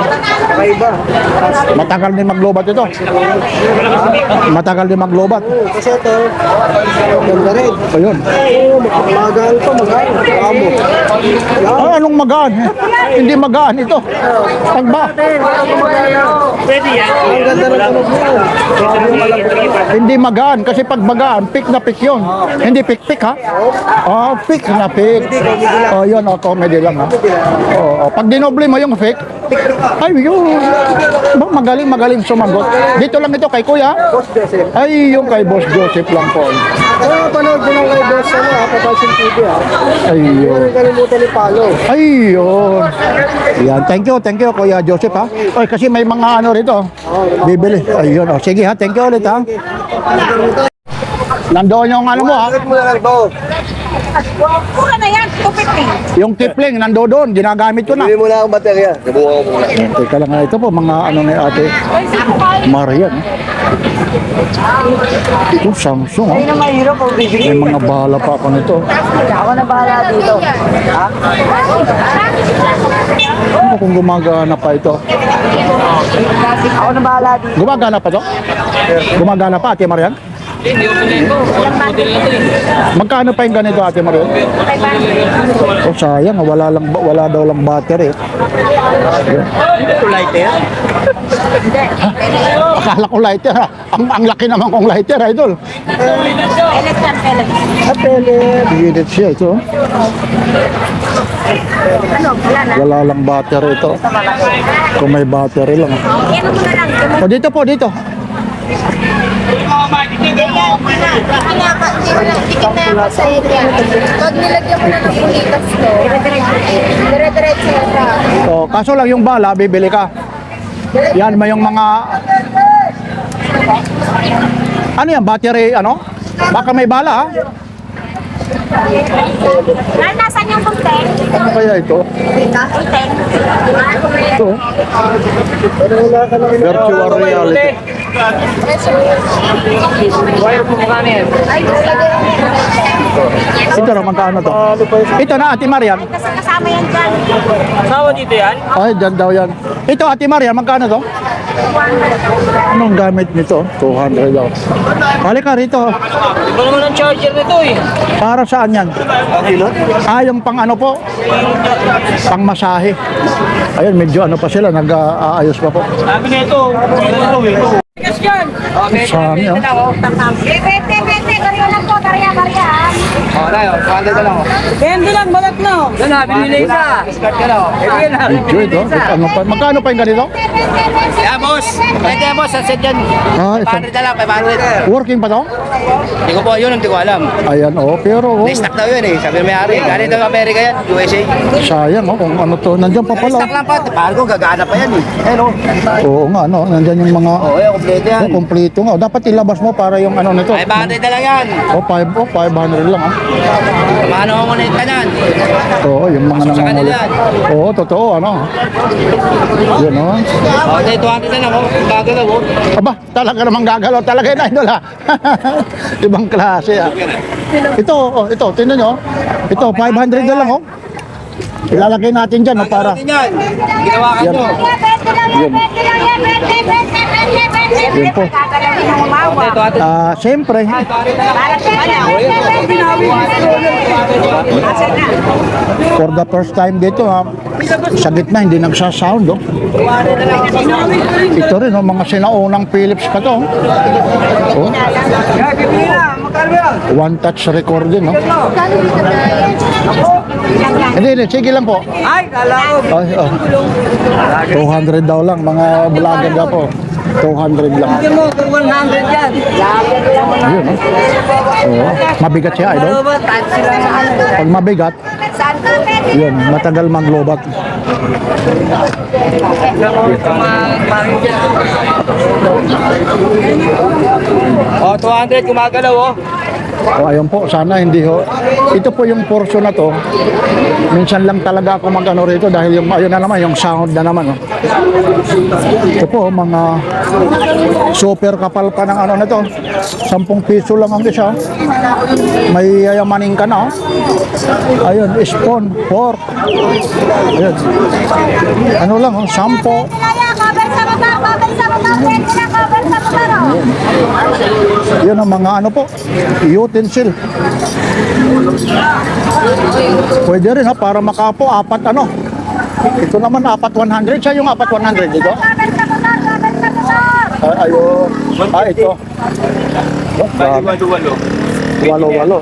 B: Kakaiba.
A: Matagal din maglobat ito. Matagal din maglobat.
B: Kasi ito, ganda rin.
A: Ayun.
B: Oo, magaan ito, magaan. Amo.
A: Anong magaan? Hindi magaan ito. Pagba.
B: Ang ganda ng tunog mo.
A: Hindi magaan kasi pag magaan, pick na pick yun. Hindi pick ha? Pick na pick. Yun, comedy lang ha. Pag dinoble mo yung fake, ay yun. Magaling sumagot. Dito lang ito kay Kuya. Ay, yung kay Boss Joseph lang po.
B: Panood ko lang kay Boss, Papansin TV
A: Ayun.
B: Hindi rin kalimutan ni Palo.
A: Ayun. Yan, thank you Kuya Joseph ha. Oy, kasi may mga ano rito. Bibili. Ayun, sige ha, thank you ulit ha. Nandoon yung ano mo ha.
B: Bakit mo na ito?
C: Mura na yan, 250.
A: Yung tipling nandoon, ginagamit ko na.
B: Bili mo na akong baterya. Nabuha ko muna.
A: Teka lang nga, ito po mga ano ni ate Marian. Ito Samsung ha.
B: na mahirap ang bibili.
A: May mga bahala pa ako nito.
B: Ako na bahala dito.
A: Ano kung gumagana pa ito?
B: Ako na bahala dito.
A: Gumagana pa to? Gumagana pa ate Marian? Magkano pa yung ganito ate Marian? Sayang, wala daw lang battery.
B: Lighter?
A: Akala ko lighter ha. Ang laki naman kong lighter idol.
C: Electron pellet.
A: Unit siya ito.
C: Ano, wala na.
A: Wala lang battery ito. Kung may battery lang.
C: Yan mo na lang.
A: O dito po, dito.
C: Dikit na ako sa area. Pag nilagyan mo na ng pulitas to, dire-diretso na siya.
A: So, kaso lang yung bala, bibili ka. Yan, may yung mga... Ano yan, battery, ano? Baka may bala, ha?
C: Nasaan yung kunteng?
A: Ano kaya ito?
C: Kunteng.
A: Ito. Virtual reality.
D: Wire po mukha na yan.
A: Ito na, magkano to? Ito na, Ate Marian.
C: Kasi kasama yan dyan.
D: Sawa dito yan?
A: Ay, dyan daw yan. Ito, Ate Marian, magkano to? Anong gamit nito? 200 daw. Balik ka rito.
D: Iba naman ang charger nito eh.
A: Para saan yan? Ah, yung pang ano po? Pang masahe. Ayun, medyo ano pa sila, nag-aayos pa po.
D: Sabi nito.
A: Saan yan?
C: Bete, barya lang po, barya.
D: Oh, tayo. 200 na lang.
B: Hindi lang, balat na.
D: Yan na, binili isa. Discard ka lang. Yan na.
A: Medyo ito. Ano pa, magkano pa yung ganito?
D: Yeah, boss. Pwede yan, boss. Sa dyan.
A: Ah, ito.
D: 500 na lang, 500.
A: Working pa to?
D: Hindi ko po, yun, hindi ko alam.
A: Ayan, oh, pero oh,
D: Na-stock daw yun eh. Sabi ng may-ari. Galing daw Amerika yan, USA.
A: sayang oh, kung ano to. Nandiyan pa pala.
D: Na-stock lang pa. Paano ko, gagana pa yan eh. Ayun oh.
A: Oo nga, no, nandiyan yung mga...
D: Oo, yan, kompleto yan.
A: Oh, kompleto nga. Dapat ilabas mo para yung ano nito.
D: 500 na lang yan.
A: Oh, 500 lang ah.
D: Mano mo muna ka yan.
A: Oo, yung mga
D: Sa kanila
A: nanganguli.
D: yan.
A: Oo, totoo, ano. Yun, oh.
D: O, tayo 200 na lang oh. Bago na oh.
A: Aba, talaga namang gagalaw. Talaga yun, idol ha. Ibang klase ah. Ito, oh, ito, tingnan nyo. Ito, 500 na lang oh. Ilalagay natin dyan, oh, para.
D: Yan. Ginawa ka
A: Yan.
D: nyo.
A: Yun po. Siyempre, for the first time dito ha, sa gitna hindi nagsasound oh. Ito rin oh, mga sinaunang Philips pa to oh. One touch recording oh. Hindi, sige lang po.
D: Ay, kala ko.
A: Ay, oh. 200 daw lang mga vlogger daw po. 200 lang.
D: Hindi mo, 100 yan.
A: Yun, oh. Mabigat siya, idol. Pag mabigat, yun, matagal maglobat.
D: O, 200 gumagalaw oh.
A: O ayun po, sana hindi ho. Ito po yung portion na to. Minsan lang talaga ako mag-ano rito dahil yung ayun na naman, yung sound na naman. Oh. Ito po, mga super kapal pa ng ano na to. 10 piso lang ang isa. May yayamanin ka na. Oh. Ayun, spoon, fork. Ayun. Ano lang, oh, 10. Yan ang mga ano po, utensil. Pwede rin ha, para makapo, apat ano. Ito naman, apat 100. Siya yung apat 100 dito. Ayun. Ah, ito. Walo-walo.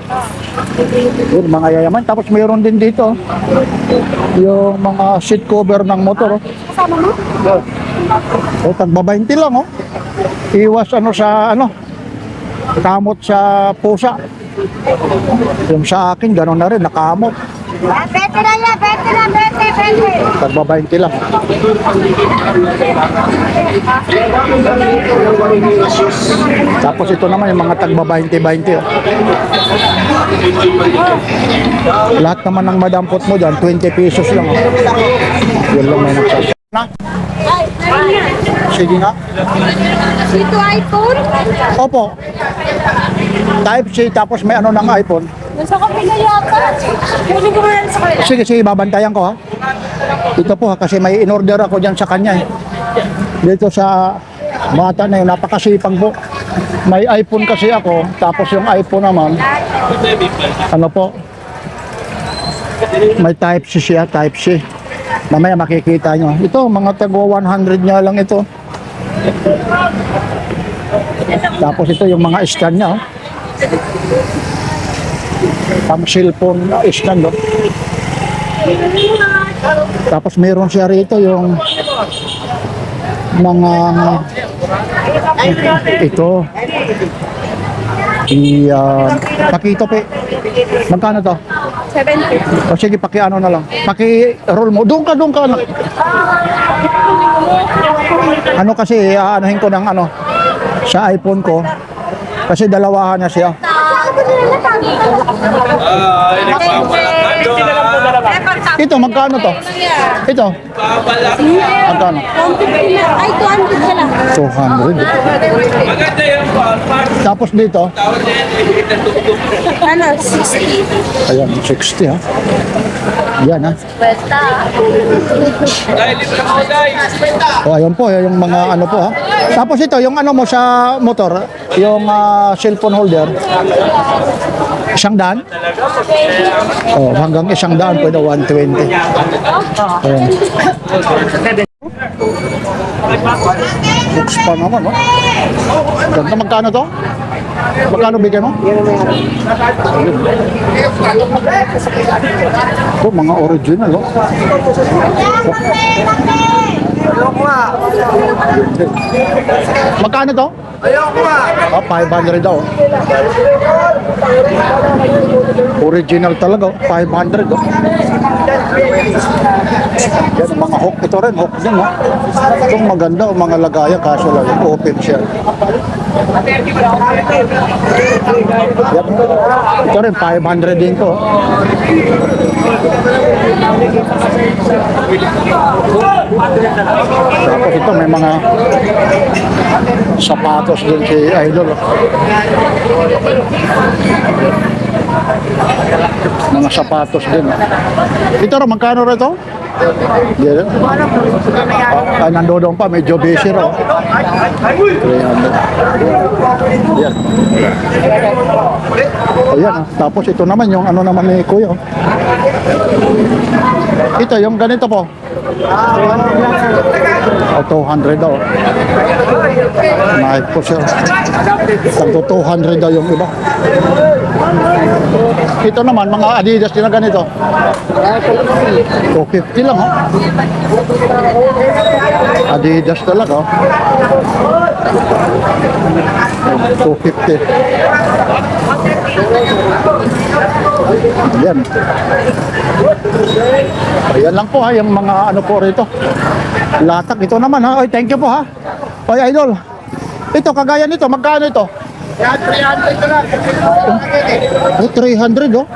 A: Yun, mga yayaman. Tapos mayroon din dito. Yung mga seat cover ng motor. O, tagba-20 lang, oh. Iwas ano sa ano, kamot sa pusa. Yung sa akin, gano'n na rin, nakamot. Tagba-20 lang. Tapos ito naman yung mga tagba-20-20. Oh. Lahat naman ng madampot mo dyan, 20 pesos lang. Oh. Yun lang may nagsasya. Na? Sige nga.
C: Ito iPhone?
A: Opo. Type C, tapos may ano ng iPhone.
C: Nasa kapila yata. Kunin ko rin sa kapila.
A: Sige, sige, babantayan ko ha. Ito po ha, kasi may in-order ako dyan sa kanya eh. Dito sa bata na yun, napakasipag po. May iPhone kasi ako, tapos yung iPhone naman, ano po, may Type C siya, Type C. Mamaya makikita nyo. Ito, mga tagwa 100 nga lang ito. Tapos ito yung mga stand niya. Oh. Pang cellphone stand. Oh. Tapos meron siya rito yung mga ito. Pakito pe. Magkano to?
C: 70.
A: O sige, paki-ano na lang. Paki-roll mo. Doon ka. Ano kasi, aanuhin ko ng ano, sa iPhone ko. Kasi dalawahan na siya. Ito, magkano to? Ito, magkano?
C: Ay, 200 ka lang.
A: 200. Tapos dito,
C: Ano, 60.
A: ayan, 60 ha. Yan ha.
C: Basta.
A: O, ayun po, yung mga ano po ha. Tapos ito, yung ano mo sa motor, yung cellphone holder, 100? Oh, hanggang 100 pwede 120. Ayan. Books pa naman, no? Ganda, magkano to? Magkano bigyan mo? Oh, mga original, no? Magkano to? Oh, 500 daw. Original talaga, 500 oh. Yan ang mga hook. Ito rin, hook din, no? Itong maganda o mga lagayan, kaso lang open siya. Yan. Ito rin, 500 din to. Tapos ito, may mga sapatos din si Idol. Mga sapatos din. Ito rin, magkano rin ito? Yan. Nandodong pa, medyo busy rin. 300. Yan. Ayan, tapos ito naman yung ano naman ni Kuya. Ito, yung ganito po. 200 daw. Mahal po siya. Tagto 200 daw yung iba. Ito naman, mga Adidas din na ganito. 250 lang, oh. Adidas talaga, oh. 250. Ayan. Ayan lang po ha, yung mga ano po rito. Latak, ito naman ha. Oy, thank you po ha. Oy, Idol. Ito, kagaya nito, magkano ito? 300 lang. Oh, 300 oh.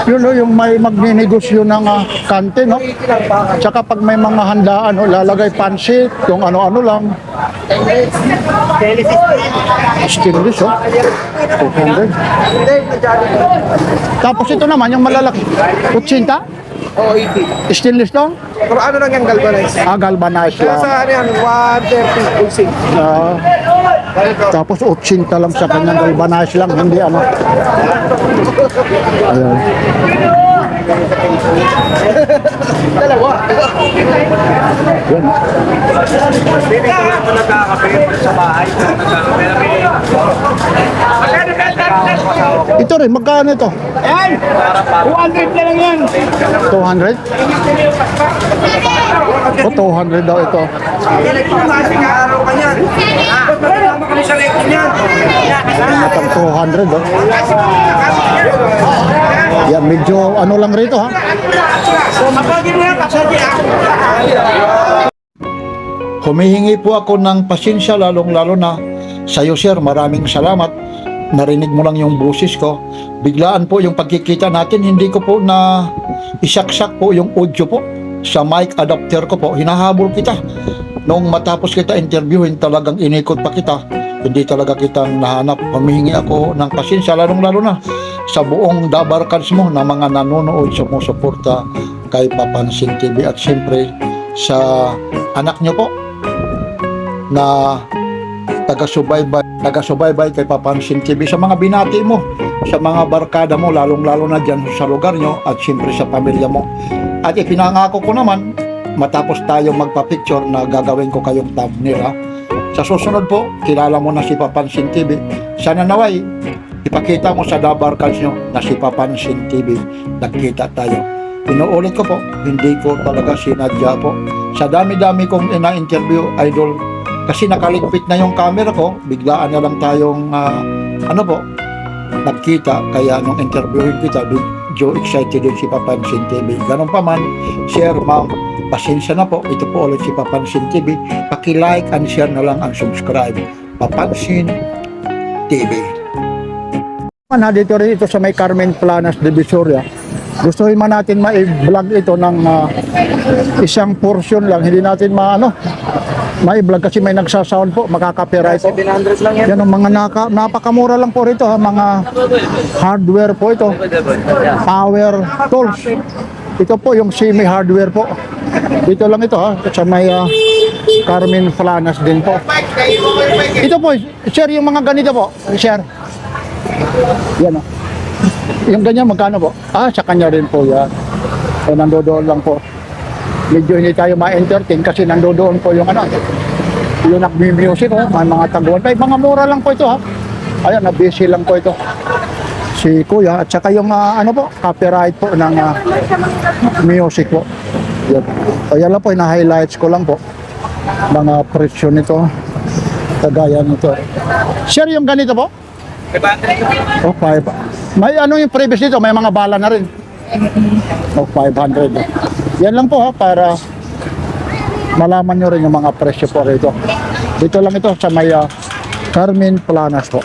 A: Yun oh, yung may magninegosyo ng kante, no? Tsaka pag may mga handaan, oh, lalagay pansit, yung ano-ano lang. Stainless, oh. 200. Tapos ito naman, yung malalaki. 80?
B: Oo, 80.
A: Stainless to?
B: Pero ano lang yung galvanized?
A: Galvanized
B: Kaya
A: lang.
B: sa ano yan, 130 pulsing.
A: Tapos 80 lang sa kanyang galvanized lang, hindi ano. Ayan.
B: Dalawa.
A: Yan. Ito rin, magkano ito?
B: Yan! 200 na lang yan.
A: 200? O, 200 daw ito.
B: Araw ka yan. Kasama kami sa lekon yan.
A: Matang 200, oh. Yan, medyo ano lang rito, ha?
B: Mapagin mo yan, kasali ako.
A: Humihingi po ako ng pasensya, lalong-lalo na sa iyo, sir. Maraming salamat. Narinig mo lang yung boses ko. Biglaan po yung pagkikita natin. Hindi ko po na isaksak po yung audio po sa mic adapter ko po. Hinahabol kita. Noong matapos kita interviewin, talagang inikot pa kita. Hindi talaga kitang nahanap. Humihingi ako ng pasensya, lalong-lalo na sa buong Dabarkads mo na mga nanonood, sumusuporta kay Papansin TV at siyempre sa anak nyo po na taga-subaybay kay Papansin TV, sa mga binati mo, sa mga barkada mo, lalong-lalo na dyan sa lugar nyo at siyempre sa pamilya mo. At ipinangako ko naman, matapos tayo magpa-picture na gagawin ko kayong thumbnail, ha? Sa susunod po, kilala mo na si Papansin TV. Sana naway, ipakita mo sa Dabarkads nyo na si Papansin TV. Nagkita tayo. Inuulit ko po, hindi ko talaga sinadya po. Sa dami-dami kong ina-interview, Idol, kasi nakaligpit na yung camera ko, biglaan na lang tayong, nagkita. Kaya nung interviewin kita, medyo excited din si Papansin TV. Ganun pa man, share ma'am, pasensya na po. Ito po ulit si Papansin TV. Paki-like and share na lang ang subscribe. Papansin TV. Dito rin ito sa may Carmen Planas, Divisoria. Gustuhin man natin ma-vlog ito ng isang portion lang. Hindi natin ma-vlog kasi may nagsasound po, makaka-copyright po.
B: 700 lang yan.
A: Yan ang mga napakamura lang po rito ha, mga hardware po ito. Power tools. Ito po yung semi-hardware po. Dito lang ito ha, sa may Carmen Planas din po. Ito po, sir, yung mga ganito po, sir. Yan o. Yung ganyan, magkano po? Sa kanya rin po yan. So, nandoon lang po. Medyo hindi tayo ma-entertain kasi nandoon po yung yung nag-music, may mga taguan. May mga mura lang po ito ha. Ayan, na-busy lang po ito. Si Kuya, at saka yung copyright po ng music po. Yan. Ayan lang po, na-highlights ko lang po. Mga presyo nito. Kagaya nito. Sir, yung ganito po? 500. 5. May yung previous nito, may mga bala na rin. 500. Yan lang po ha, para malaman nyo rin yung mga presyo po rito. Dito lang ito sa may Carmen Planas po.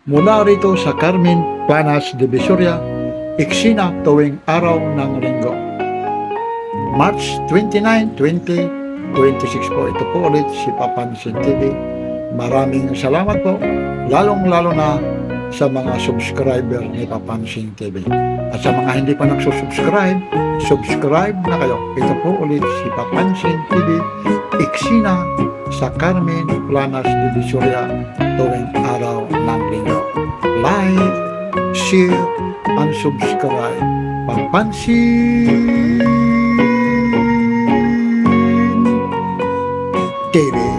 A: Mula rito sa Carmen Planas, Divisoria, Iksina tuwing araw ng linggo. March 29, 2026 po. Ito po ulit si Papansin TV. Maraming salamat po, lalong-lalo na sa mga subscriber ni Papansin TV. At sa mga hindi pa nagsusubscribe, subscribe na kayo. Ito po ulit si Papansin TV, Iksina sa Carmen Planas, Divisoria, tuwing araw ng linggo. Like, share, and subscribe. Papansin TV.